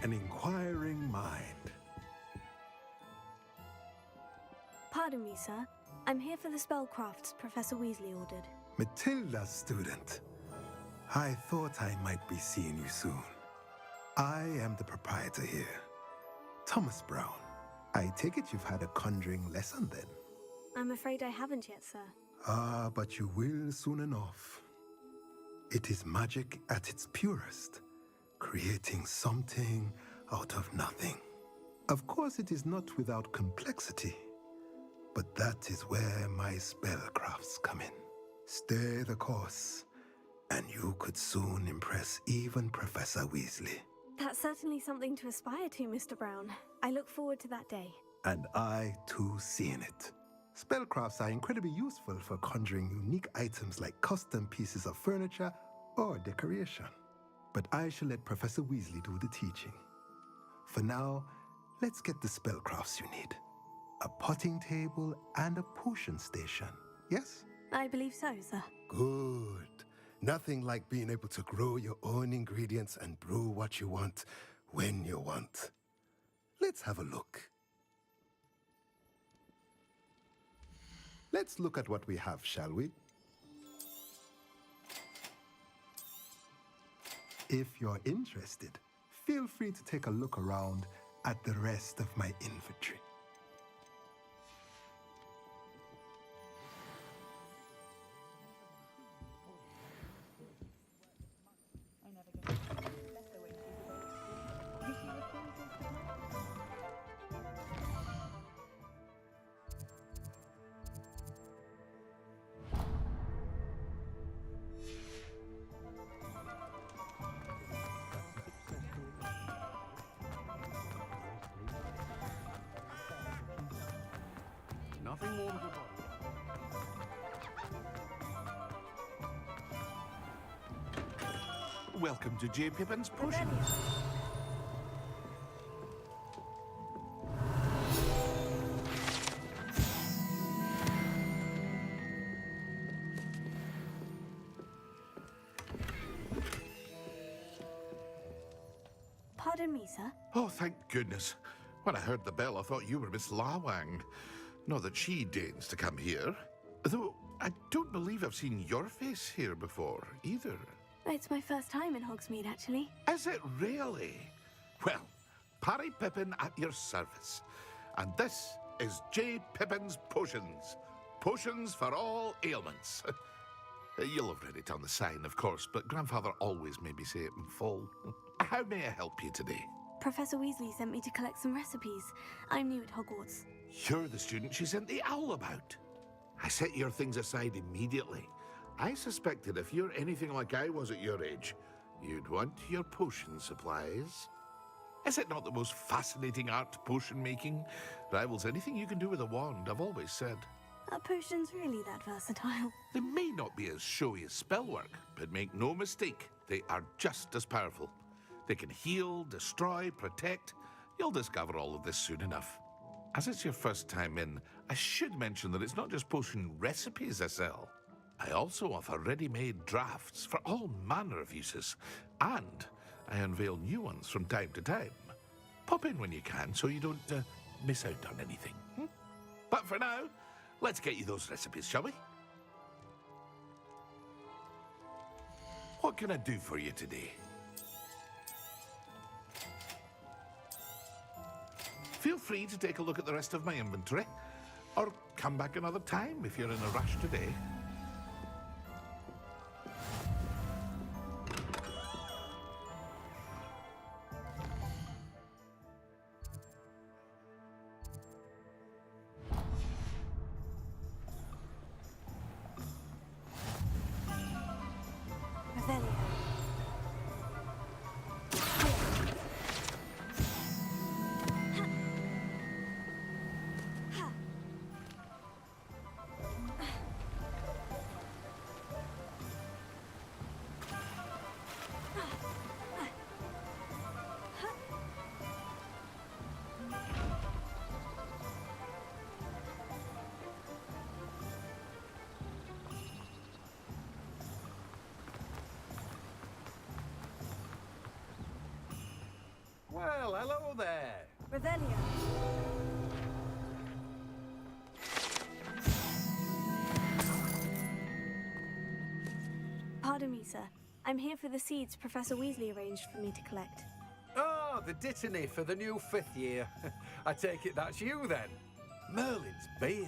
An inquiring mind. Pardon me, sir. I'm here for the spellcrafts Professor Weasley ordered. Matilda's student. I thought I might be seeing you soon. I am the proprietor here, Thomas Brown. I take it you've had a conjuring lesson then? I'm afraid I haven't yet, sir. Ah, but you will soon enough. It is magic at its purest, creating something out of nothing. Of course, it is not without complexity, but that is where my spellcrafts come in. Stay the course, and you could soon impress even Professor Weasley. That's certainly something to aspire to, Mr. Brown. I look forward to that day. And I, too, seeing it. Spellcrafts are incredibly useful for conjuring unique items like custom pieces of furniture or decoration. But I shall let Professor Weasley do the teaching. For now, let's get the spellcrafts you need. A potting table and a potion station, yes? I believe so, sir. Good. Nothing like being able to grow your own ingredients and brew what you want when you want. Let's have a look. Let's look at what we have, shall we? If you're interested, feel free to take a look around at the rest of my inventory. Nothing more than a bottle. Welcome to J. Pippin's Potions. Pardon me, sir. Oh, thank goodness. When I heard the bell, I thought you were Miss Lawang. Not that she deigns to come here. Though I don't believe I've seen your face here before, either. It's my first time in Hogsmeade, actually. Is it really? Well, Parry Pippin at your service. And this is J. Pippin's Potions. Potions for all ailments. You'll have read it on the sign, of course, but Grandfather always made me say it in full. How may I help you today? Professor Weasley sent me to collect some recipes. I'm new at Hogwarts. You're the student she sent the owl about. I set your things aside immediately. I suspected if you're anything like I was at your age, you'd want your potion supplies. Is it not the most fascinating art, potion making? Rivals anything you can do with a wand, I've always said. Are potions really that versatile? They may not be as showy as spellwork, but make no mistake, they are just as powerful. They can heal, destroy, protect. You'll discover all of this soon enough. As it's your first time in, I should mention that it's not just potion recipes I sell. I also offer ready-made drafts for all manner of uses, and I unveil new ones from time to time. Pop in when you can so you don't miss out on anything. But for now, let's get you those recipes, shall we? What can I do for you today? Feel free to take a look at the rest of my inventory, or come back another time if you're in a rush today. Revelio. Well, hello there. Revelio. Pardon me, sir. I'm here for the seeds Professor Weasley arranged for me to collect. Ah, the dittany for the new 5th year. I take it that's you then. Merlin's beard.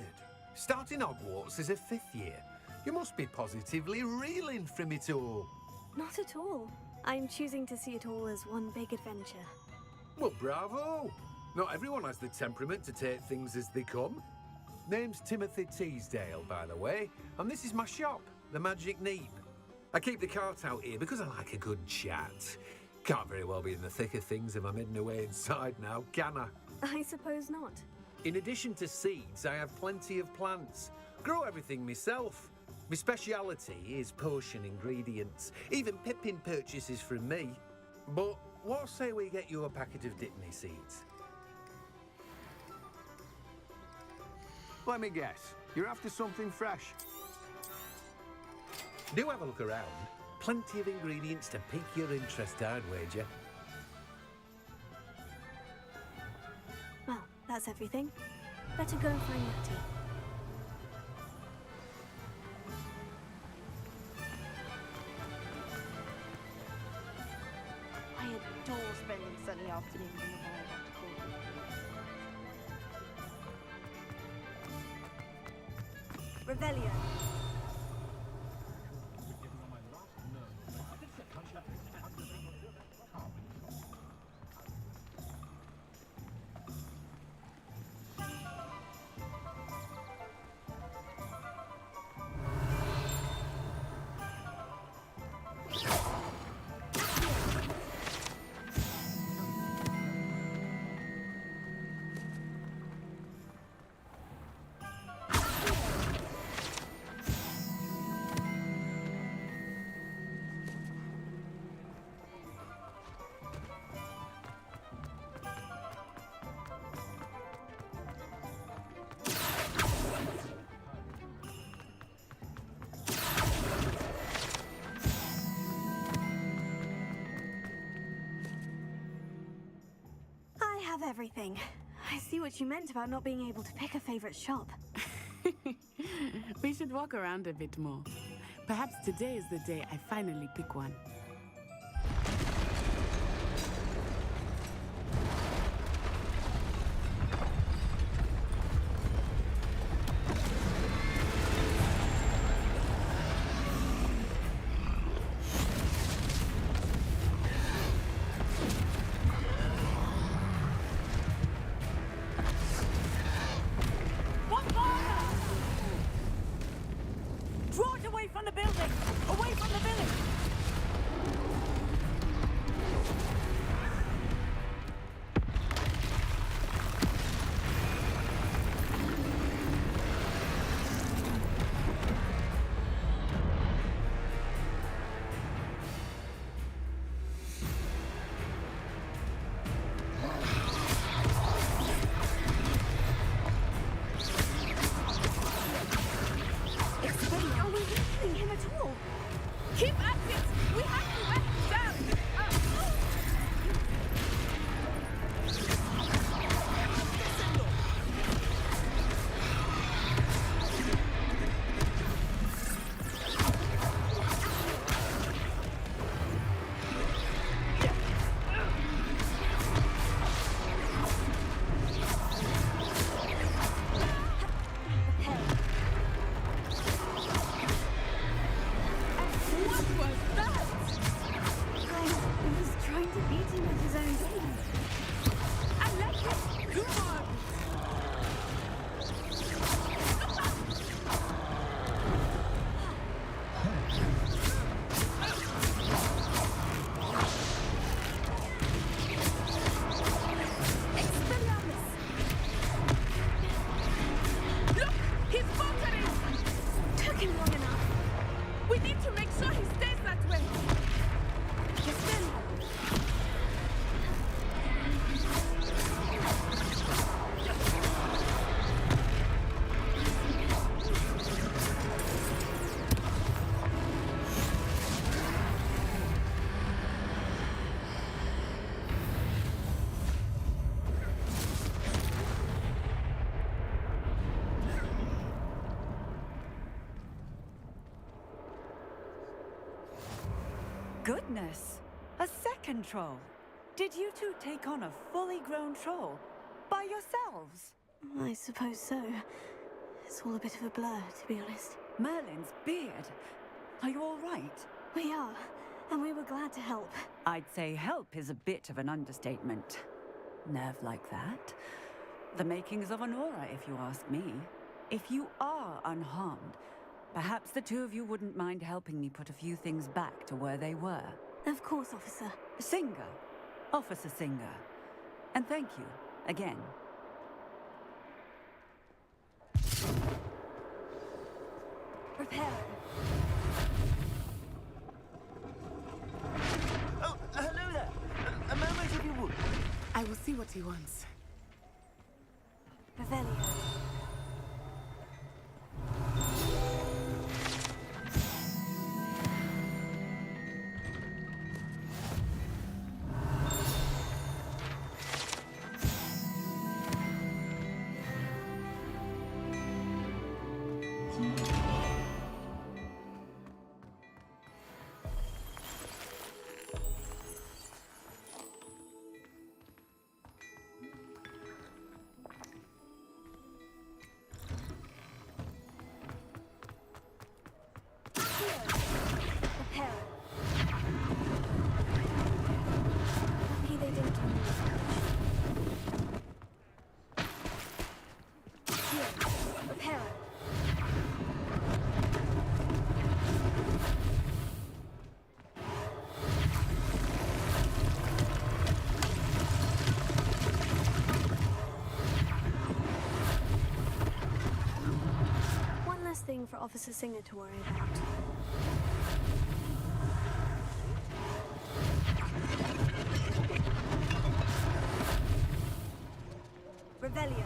Starting Hogwarts as a 5th year. You must be positively reeling from it all. Not at all. I'm choosing to see it all as one big adventure. Well, bravo. Not everyone has the temperament to take things as they come. Name's Timothy Teasdale, by the way, and this is my shop, the Magic Neep. I keep the cart out here because I like a good chat. Can't very well be in the thick of things if I'm hidden away inside now, can I? I suppose not. In addition to seeds, I have plenty of plants. Grow everything myself. My speciality is potion ingredients. Even Pippin purchases from me. But what say we get you a packet of Dittany seeds? Let me guess. You're after something fresh. Do have a look around. Plenty of ingredients to pique your interest, I'd wager. Well, that's everything. Better go and find Matty. I adore spending sunny afternoons in the Violet Court. Revelio. I have everything. I see what you meant about not being able to pick a favorite shop. We should walk around a bit more. Perhaps today is the day I finally pick one. Draw it away from the building! Away from the village! goodness! A second troll! Did you two take on a fully grown troll? By yourselves? I suppose so. It's all a bit of a blur, to be honest. Merlin's beard. Are you all right? We are, and we were glad to help. I'd say help is a bit of an understatement. Nerve like that? The makings of an aura, if you ask me. If you are unharmed, perhaps the two of you wouldn't mind helping me put a few things back to where they were. Of course, officer. Singer. Officer Singer. And thank you, again. Repair. Oh, hello there. A moment if you would. I will see what he wants. Revelio. Thing for Officer Singer to worry about. Revelio.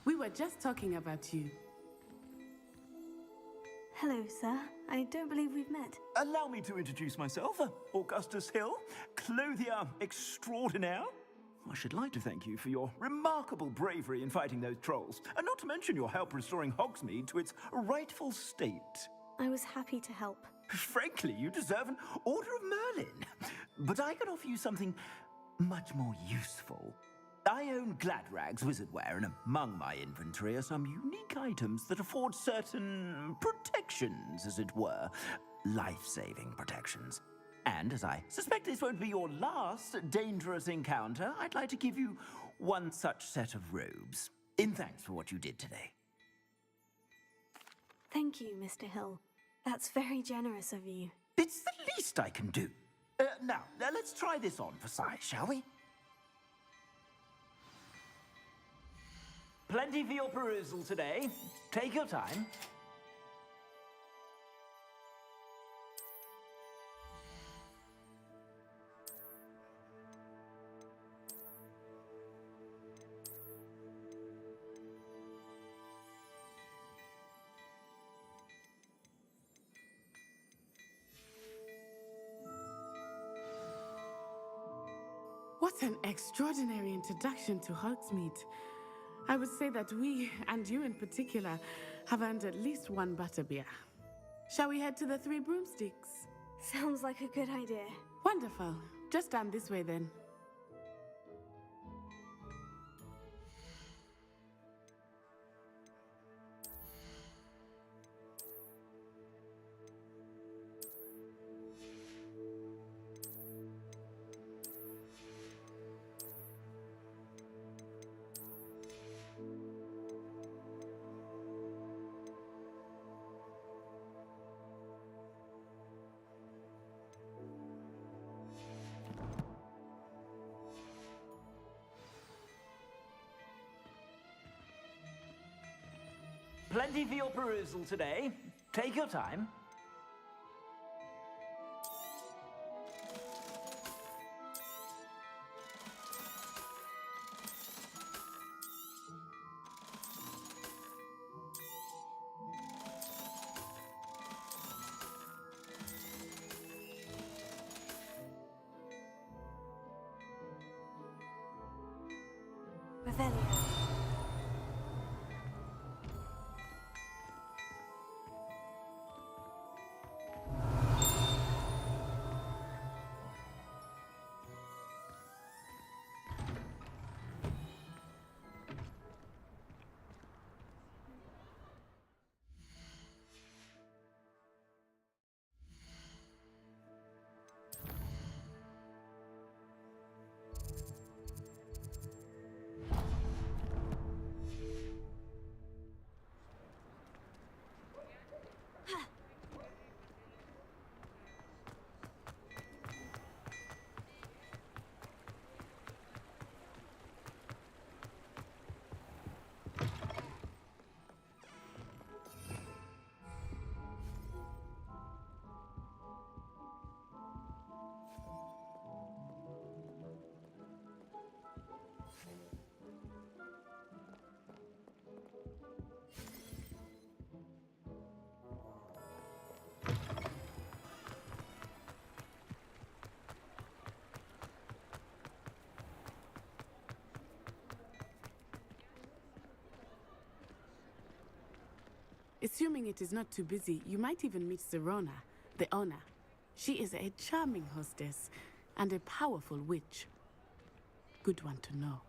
We were just talking about you. Hello, sir. I don't believe we've met. Allow me to introduce myself, Augustus Hill, clothier extraordinaire. I should like to thank you for your remarkable bravery in fighting those trolls, and not to mention your help restoring Hogsmeade to its rightful state. I was happy to help. Frankly, you deserve an Order of Merlin. But I can offer you something much more useful. I own Gladrag's wizardware, and among my inventory are some unique items that afford certain protections, as it were. Life-saving protections. And as I suspect this won't be your last dangerous encounter, I'd like to give you one such set of robes, in thanks for what you did today. Thank you, Mr. Hill. That's very generous of you. It's the least I can do. Now, let's try this on for size, shall we? Plenty for your perusal today. Take your time. What an extraordinary introduction to Hogsmeade. I would say that we, and you in particular, have earned at least one butterbeer. Shall we head to the Three Broomsticks? Sounds like a good idea. Wonderful. Just down this way then. Plenty for your perusal today. Take your time. Revelio. Assuming it is not too busy, you might even meet Serona, the owner. She is a charming hostess and a powerful witch. Good one to know.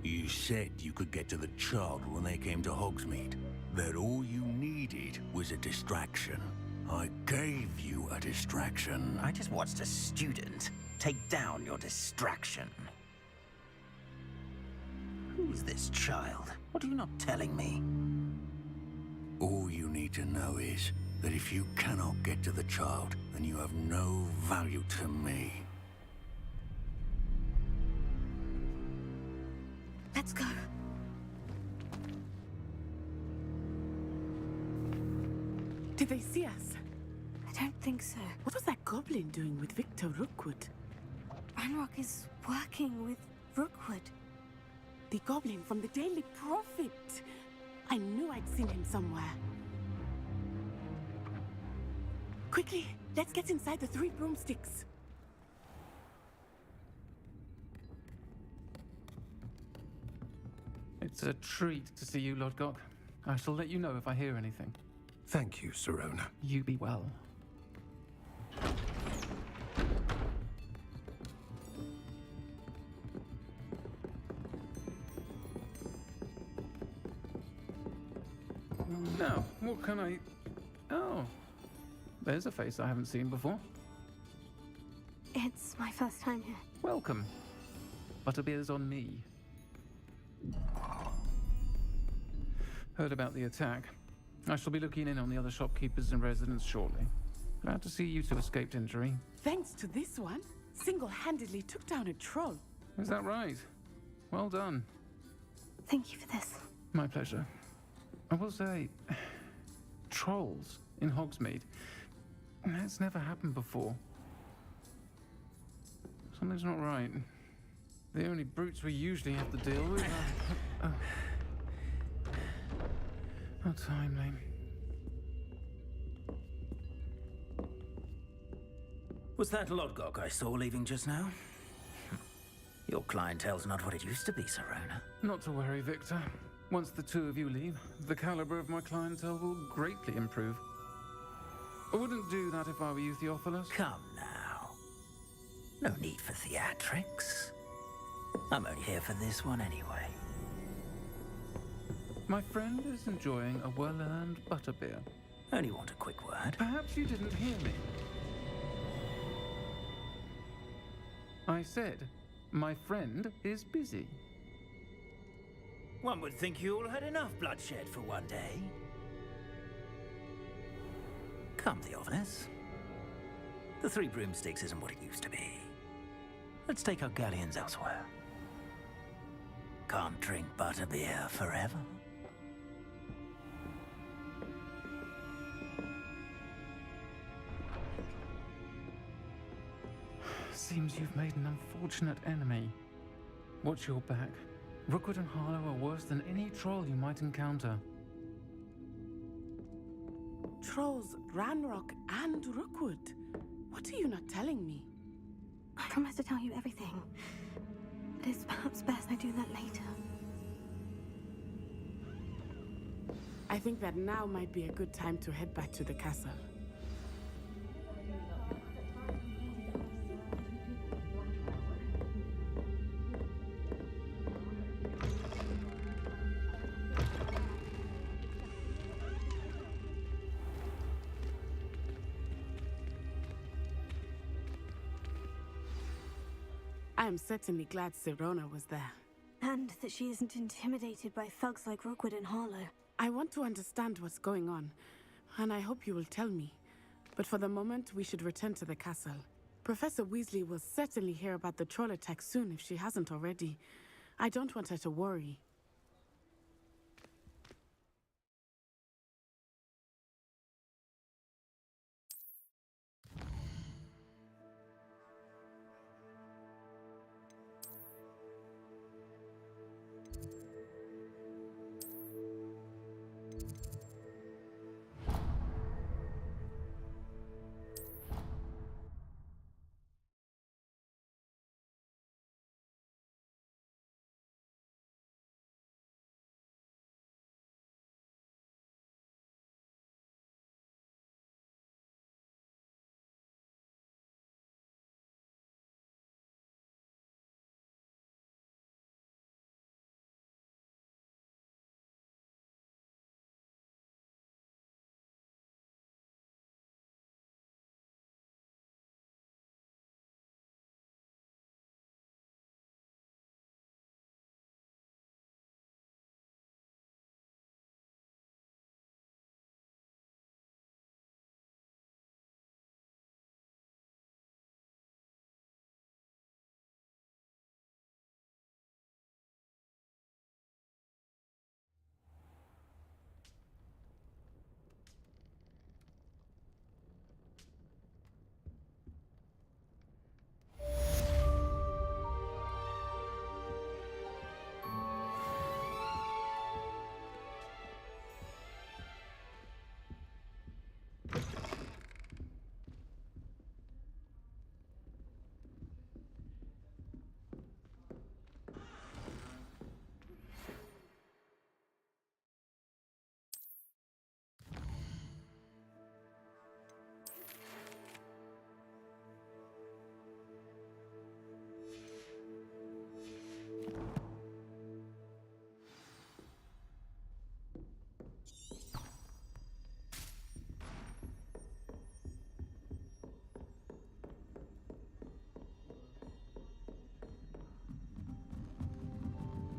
You said you could get to the child when they came to Hogsmeade. That all you needed was a distraction. I gave you a distraction. I just watched a student take down your distraction. Who's this child? What are you not telling me? All you need to know is that if you cannot get to the child, then you have no value to me. Let's go. Did they see us? I don't think so. What was that goblin doing with Victor Rookwood? Ranrock is working with Rookwood. The goblin from the Daily Prophet. I knew I'd seen him somewhere. Quickly, let's get inside the 3 broomsticks. It's a treat to see you, Lodgok. I shall let you know if I hear anything. Thank you, Serona. You be well. Now, what can I... Oh, there's a face I haven't seen before. It's my first time here. Welcome. Butterbeer's on me. Heard about the attack. I shall be looking in on the other shopkeepers and residents shortly. Glad to see you two escaped injury. Thanks to this one, single-handedly took down a troll. Is that right? Well done. Thank you for this. My pleasure. I will say, trolls in Hogsmeade. That's never happened before. Something's not right. The only brutes we usually have to deal with are... How timely. Was that Lodgok I saw leaving just now? Your clientele's not what it used to be, Serona. Not to worry, Victor. Once the two of you leave, the caliber of my clientele will greatly improve. I wouldn't do that if I were you, Theophilus. Come now. No need for theatrics. I'm only here for this one anyway. My friend is enjoying a well-earned butterbeer. Only want a quick word. Perhaps you didn't hear me. I said, my friend is busy. One would think you all had enough bloodshed for one day. Come, Theophilus. The Three Broomsticks isn't what it used to be. Let's take our galleons elsewhere. Can't drink butterbeer forever. Seems you've made an unfortunate enemy. Watch your back. Rookwood and Harlow are worse than any troll you might encounter. Trolls, Ranrock, and Rookwood. What are you not telling me? I promised to tell you everything. But it's perhaps best I do that later. I think that now might be a good time to head back to the castle. I am certainly glad Sirona was there. And that she isn't intimidated by thugs like Rookwood and Harlow. I want to understand what's going on, and I hope you will tell me. But for the moment, we should return to the castle. Professor Weasley will certainly hear about the troll attack soon if she hasn't already. I don't want her to worry.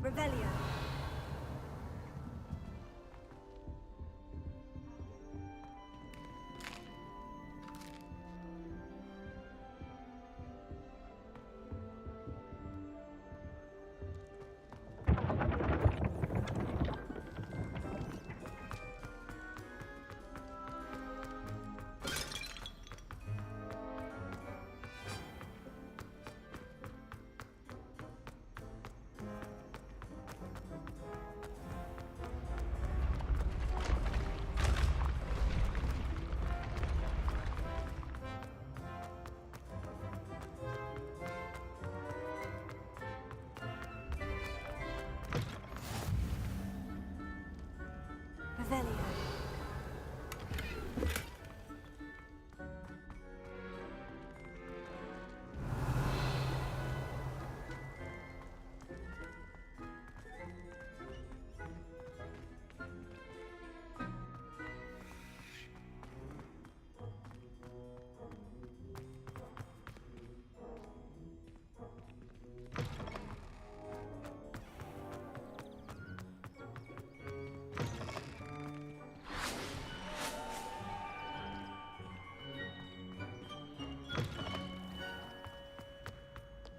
Revelio.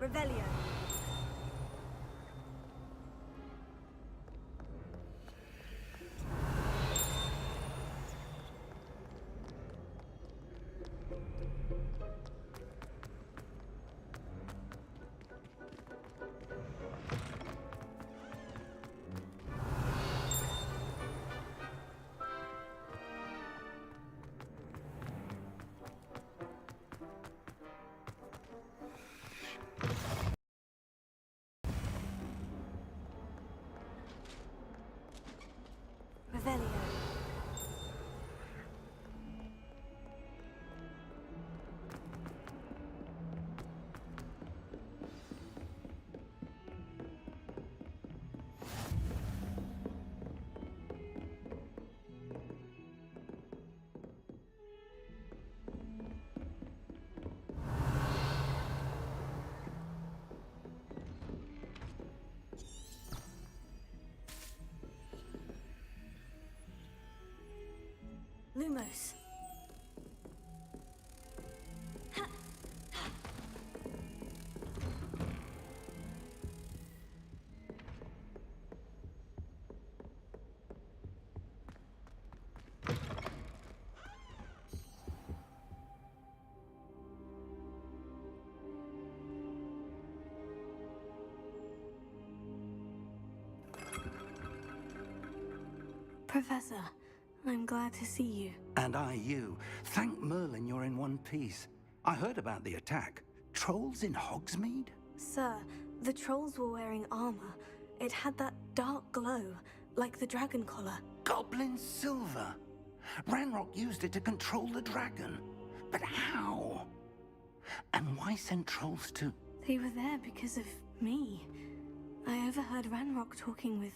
Revelio. Revelio. Lumos. Professor, I'm glad to see you. And I you. Thank Merlin you're in one piece. I heard about the attack. Trolls in Hogsmeade? Sir, the trolls were wearing armor. It had that dark glow, like the dragon collar. Goblin silver! Ranrock used it to control the dragon. But how? And why send trolls to... They were there because of me. I overheard Ranrock talking with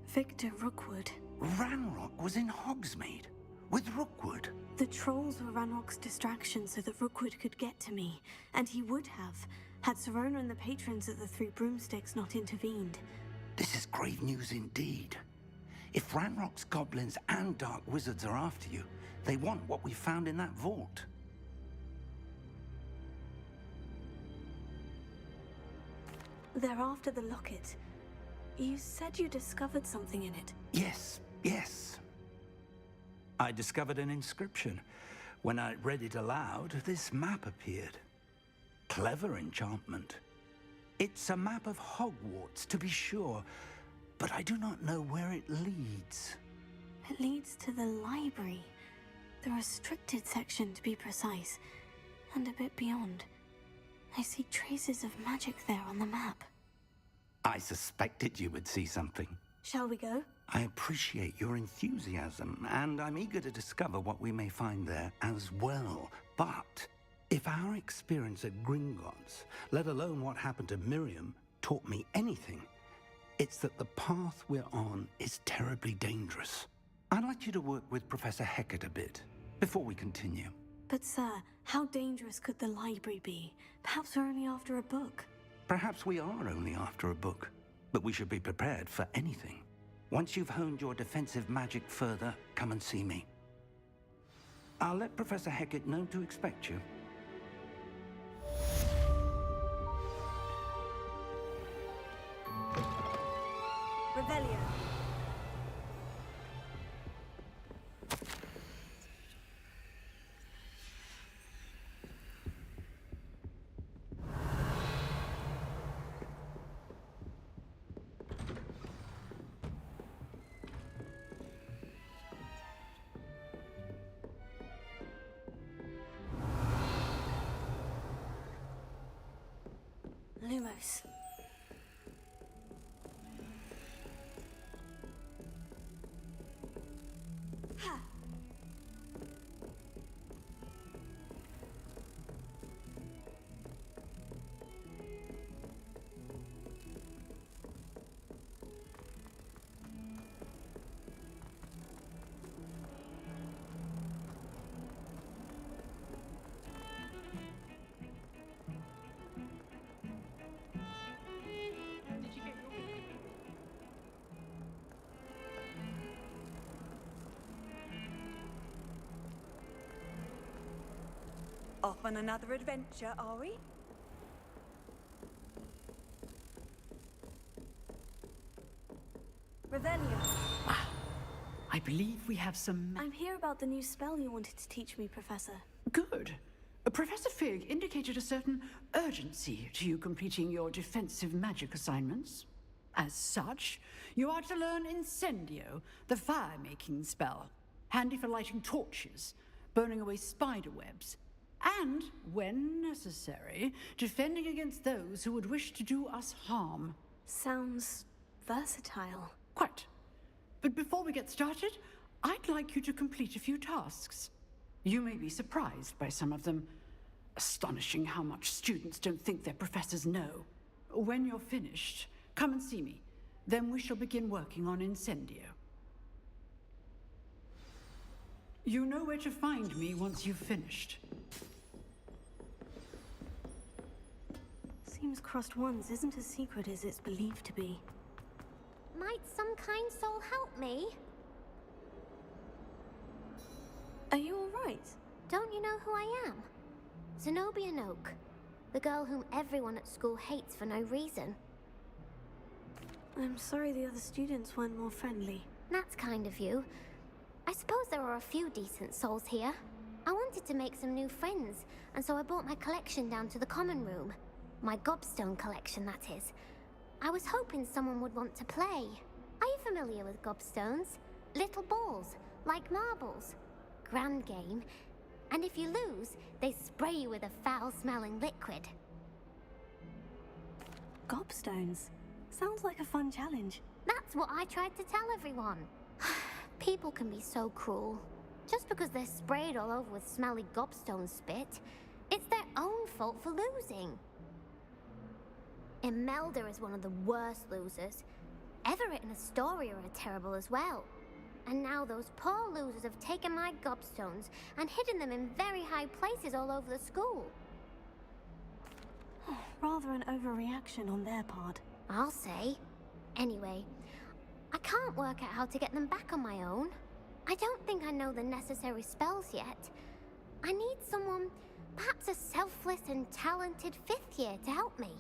Victor Rookwood. Ranrock was in Hogsmeade? With Rookwood? The trolls were Ranrock's distraction so that Rookwood could get to me. And he would have, had Serona and the patrons at the Three Broomsticks not intervened. This is grave news indeed. If Ranrock's goblins and dark wizards are after you, they want what we found in that vault. They're after the locket. You said you discovered something in it. Yes. I discovered an inscription. When I read it aloud, this map appeared. Clever enchantment. It's a map of Hogwarts, to be sure, but I do not know where it leads. It leads to the library. The restricted section, to be precise. And a bit beyond. I see traces of magic there on the map. I suspected you would see something. Shall we go? I appreciate your enthusiasm, and I'm eager to discover what we may find there as well. But if our experience at Gringotts, let alone what happened to Miriam, taught me anything, it's that the path we're on is terribly dangerous. I'd like you to work with Professor Hecat a bit before we continue. But sir, how dangerous could the library be? Perhaps we're only after a book. Perhaps we are only after a book, but we should be prepared for anything. Once you've honed your defensive magic further, come and see me. I'll let Professor Hecat know to expect you. Revelio. Lumos. Ha! Off on another adventure, are we? Revelio. I believe we have some... I'm here about the new spell you wanted to teach me, Professor. Good. Professor Fig indicated a certain urgency to you completing your defensive magic assignments. As such, you are to learn Incendio, the fire-making spell, handy for lighting torches, burning away spider webs, and, when necessary, defending against those who would wish to do us harm. Sounds versatile. Quite. But before we get started, I'd like you to complete a few tasks. You may be surprised by some of them. Astonishing how much students don't think their professors know. When you're finished, come and see me. Then we shall begin working on Incendio. You know where to find me once you've finished. Seems crossed ones isn't as secret as it's believed to be. Might some kind soul help me? Are you alright? Don't you know who I am? Zenobia Noak, the girl whom everyone at school hates for no reason. I'm sorry the other students weren't more friendly. That's kind of you. I suppose there are a few decent souls here. I wanted to make some new friends, and so I brought my collection down to the common room. My gobstone collection, that is. I was hoping someone would want to play. Are you familiar with gobstones? Little balls, like marbles. Grand game. And if you lose, they spray you with a foul-smelling liquid. Gobstones? Sounds like a fun challenge. That's what I tried to tell everyone. People can be so cruel. Just because they're sprayed all over with smelly gobstone spit, it's their own fault for losing. Imelda is one of the worst losers. Everett and Astoria are terrible as well. And now those poor losers have taken my gobstones and hidden them in very high places all over the school. Rather an overreaction on their part. I'll say. Anyway, I can't work out how to get them back on my own. I don't think I know the necessary spells yet. I need someone, perhaps a selfless and talented 5th year to help me.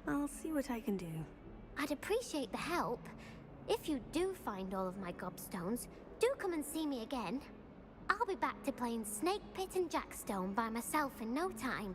I'll see what I can do. I'd appreciate the help. If you do find all of my gobstones, do come and see me again. I'll be back to playing Snake Pit and Jackstone by myself in no time.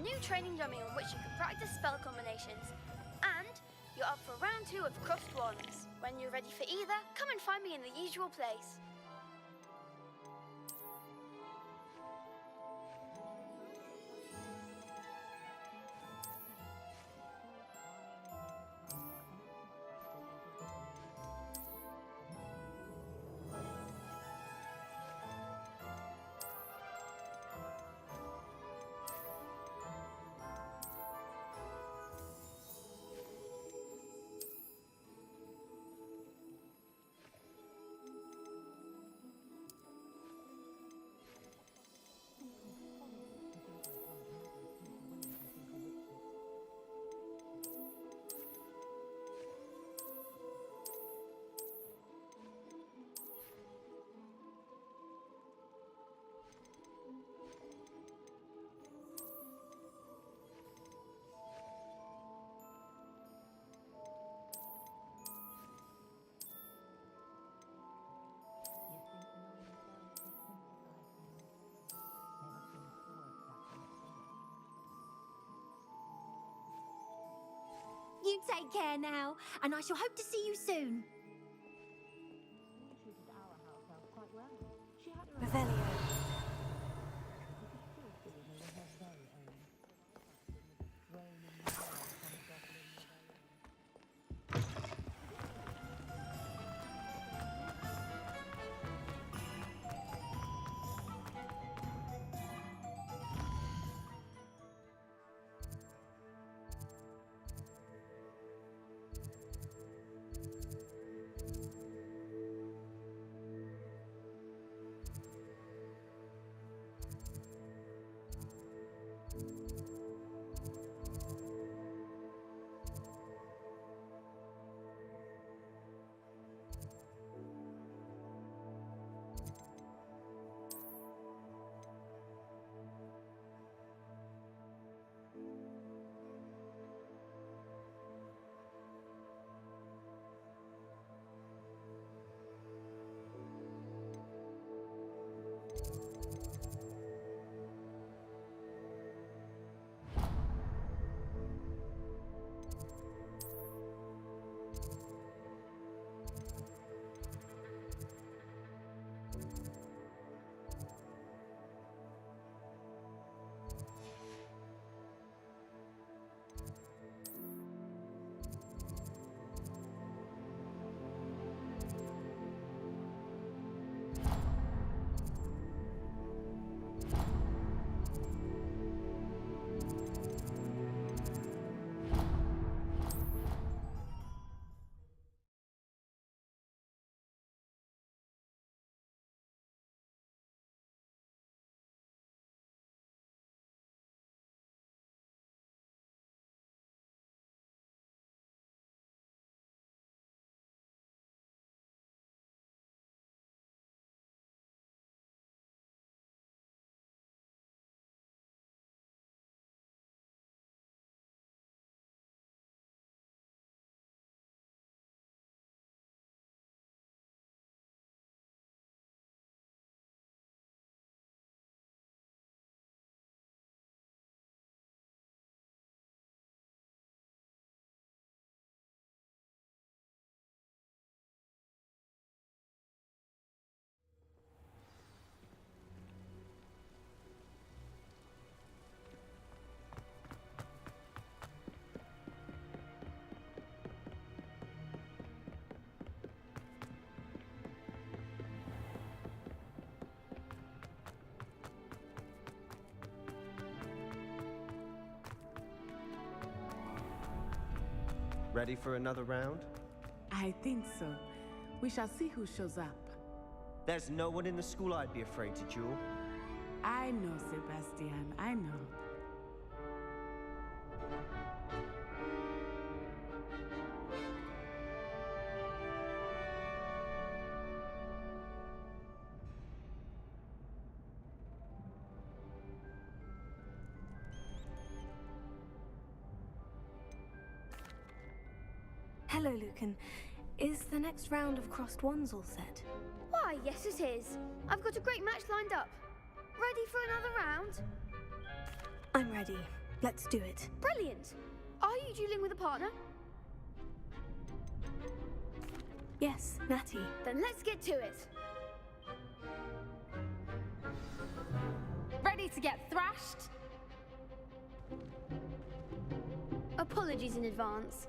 new training dummy on which you can practice spell combinations. And you're up for round 2 of Crossed Wands. When you're ready for either, come and find me in the usual place. You take care now, and I shall hope to see you soon. Revelio. Ready for another round? I think so. We shall see who shows up. There's no one in the school I'd be afraid to duel. I know, Sebastian. I know. Hello, Lucan. Is the next round of Crossed Wands all set? Why, yes it is. I've got a great match lined up. Ready for another round? I'm ready. Let's do it. Brilliant! Are you dueling with a partner? Yes, Natty. Then let's get to it. Ready to get thrashed? Apologies in advance.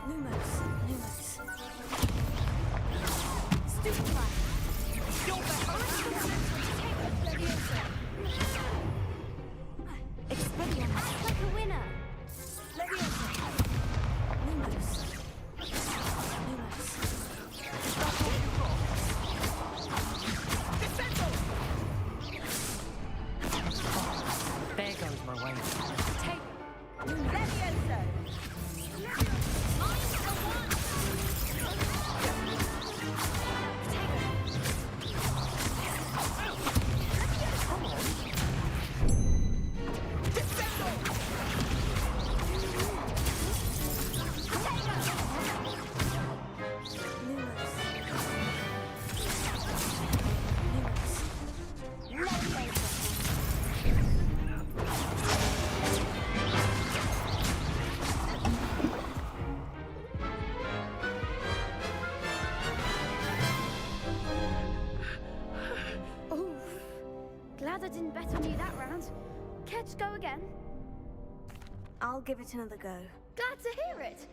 Lumos. Stupefy. Expelliarmus. Act like a winner. Lumos. There goes my way. Glad I didn't bet on you that round. Care to go again? I'll give it another go. Glad to hear it.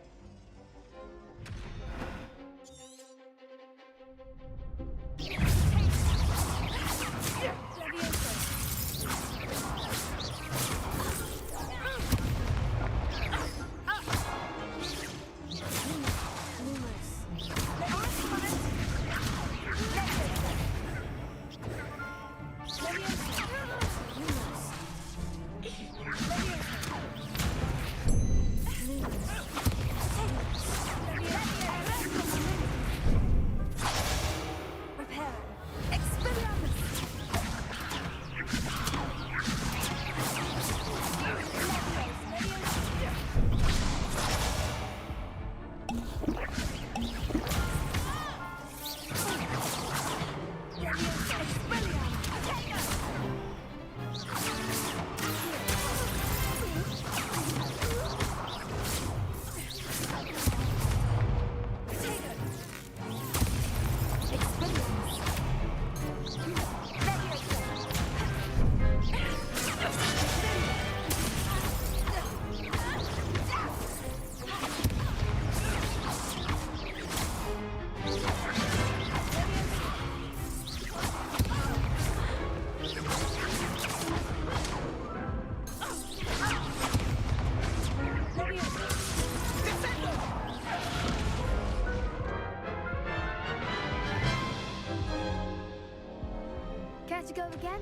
Care to go again?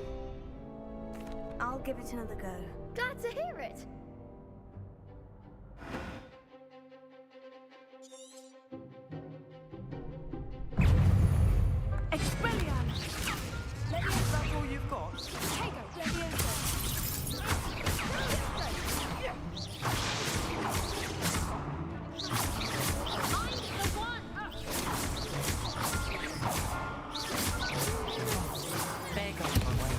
I'll give it another go. Glad to hear it. Expelliarmus! That's all you've got? There goes my way.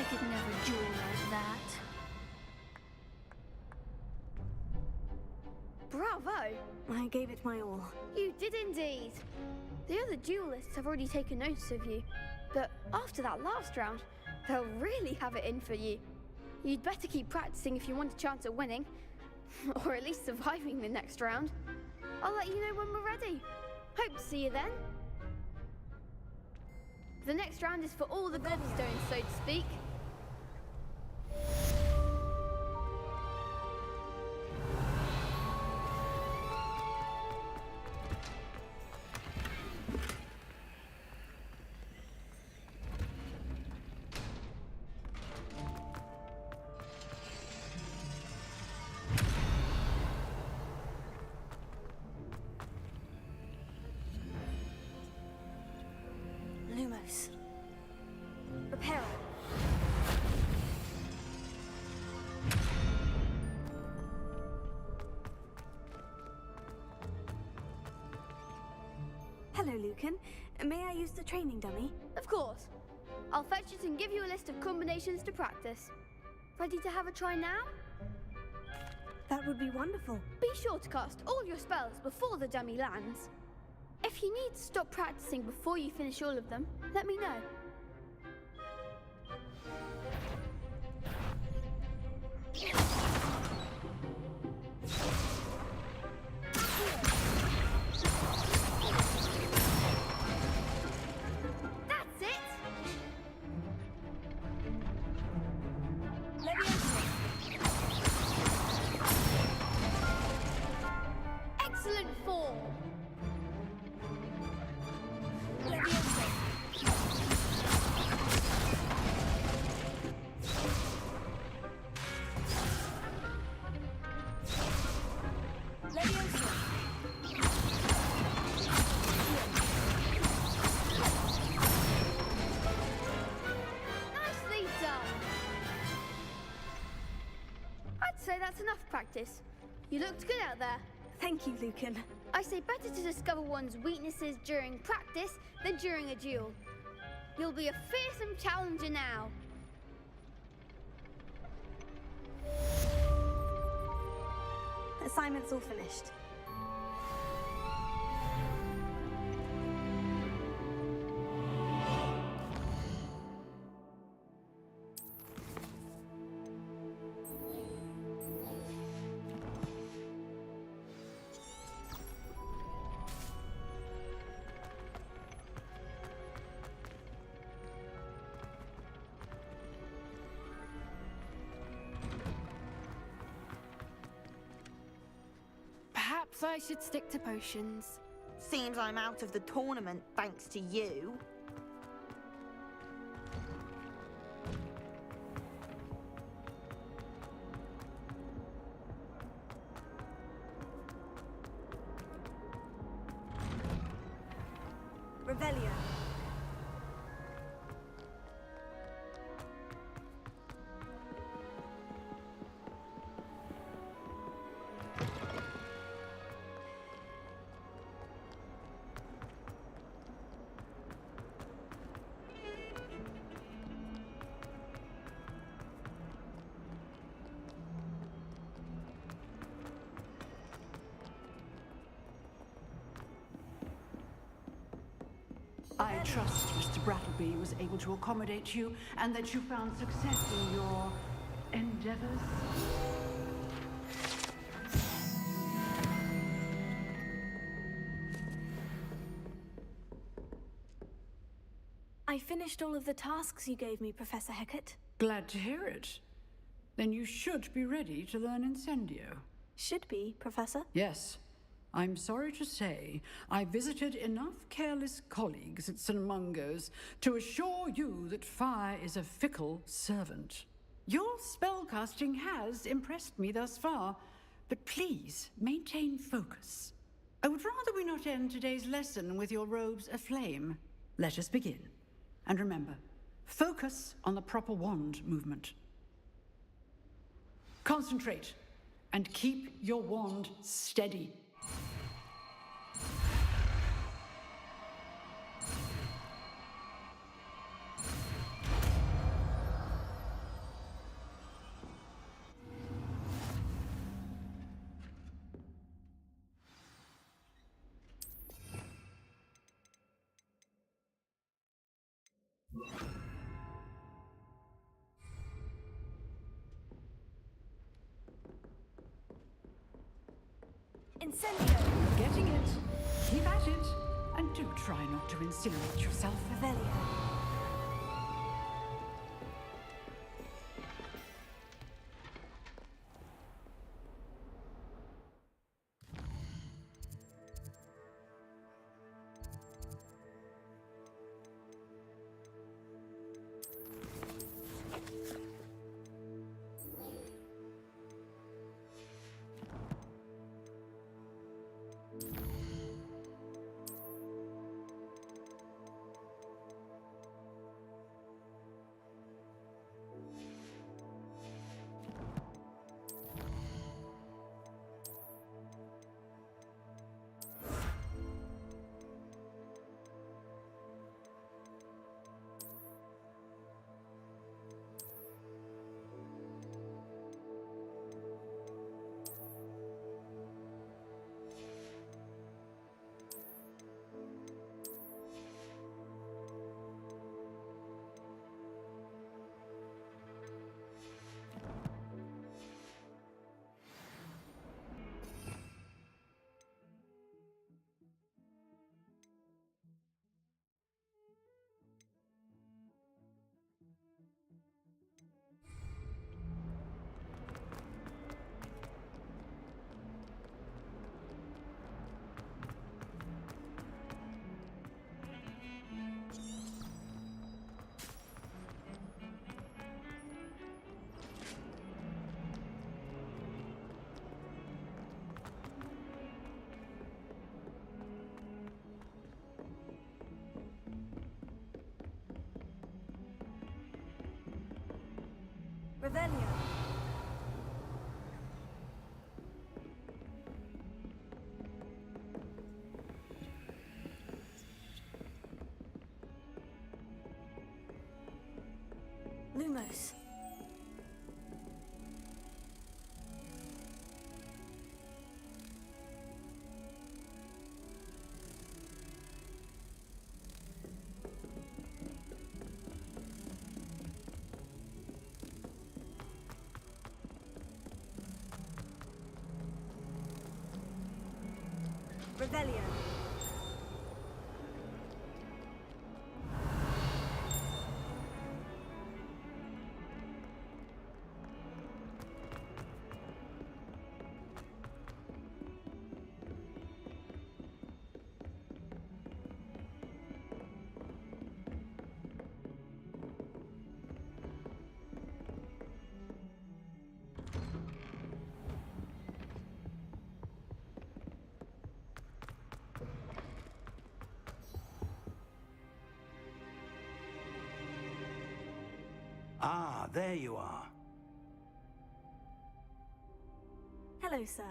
could never duel like that. Bravo! I gave it my all. You did indeed. The other duelists have already taken notice of you, but after that last round, they'll really have it in for you. You'd better keep practicing if you want a chance at winning, or at least surviving the next round. I'll let you know when we're ready. Hope to see you then. The next round is for all the gobstones, so to speak. Lumos. Reparo. Hello, Lucan. May I use the training dummy? Of course. I'll fetch it and give you a list of combinations to practice. Ready to have a try now? That would be wonderful. Be sure to cast all your spells before the dummy lands. If you need to stop practicing before you finish all of them, let me know. That's it! Excellent form! Nicely done! I'd say that's enough practice. You looked good out there. Thank you, Lucan. I say better to discover one's weaknesses during practice than during a duel. You'll be a fearsome challenger now. Assignment's all finished. Perhaps I should stick to potions. Seems I'm out of the tournament thanks to you. Revelio. I trust Mr. Brattleby was able to accommodate you and that you found success in your endeavors. I finished all of the tasks you gave me, Professor Hecat. Glad to hear it. Then you should be ready to learn Incendio. Should be, Professor. Yes. I'm sorry to say, I visited enough careless colleagues at St. Mungo's to assure you that fire is a fickle servant. Your spellcasting has impressed me thus far, but please maintain focus. I would rather we not end today's lesson with your robes aflame. Let us begin. And remember, focus on the proper wand movement. Concentrate and keep your wand steady. Incendio! Getting it. Keep at it. And do try not to incinerate yourself. Revelio. Revelio. Lumos. Revelio. Ah, there you are. Hello, sir.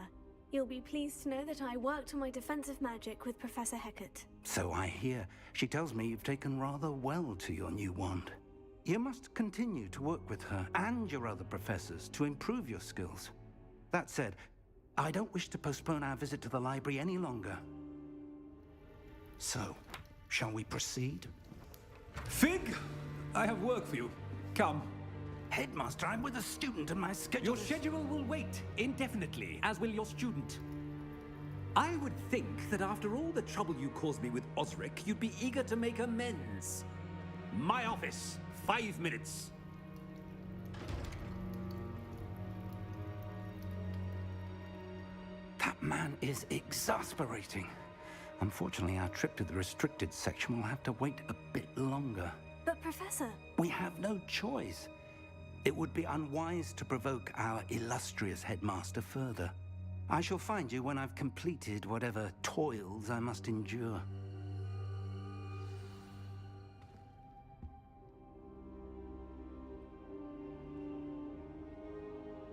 You'll be pleased to know that I worked on my defensive magic with Professor Hecat. So I hear. She tells me you've taken rather well to your new wand. You must continue to work with her and your other professors to improve your skills. That said, I don't wish to postpone our visit to the library any longer. So, shall we proceed? Fig! I have work for you. Come. Headmaster, I'm with a student and my schedule Your schedule will wait indefinitely, as will your student. I would think that after all the trouble you caused me with Osric, you'd be eager to make amends. My office, 5 minutes. That man is exasperating. Unfortunately, our trip to the restricted section will have to wait a bit longer. But, Professor... We have no choice. It would be unwise to provoke our illustrious headmaster further. I shall find you when I've completed whatever toils I must endure.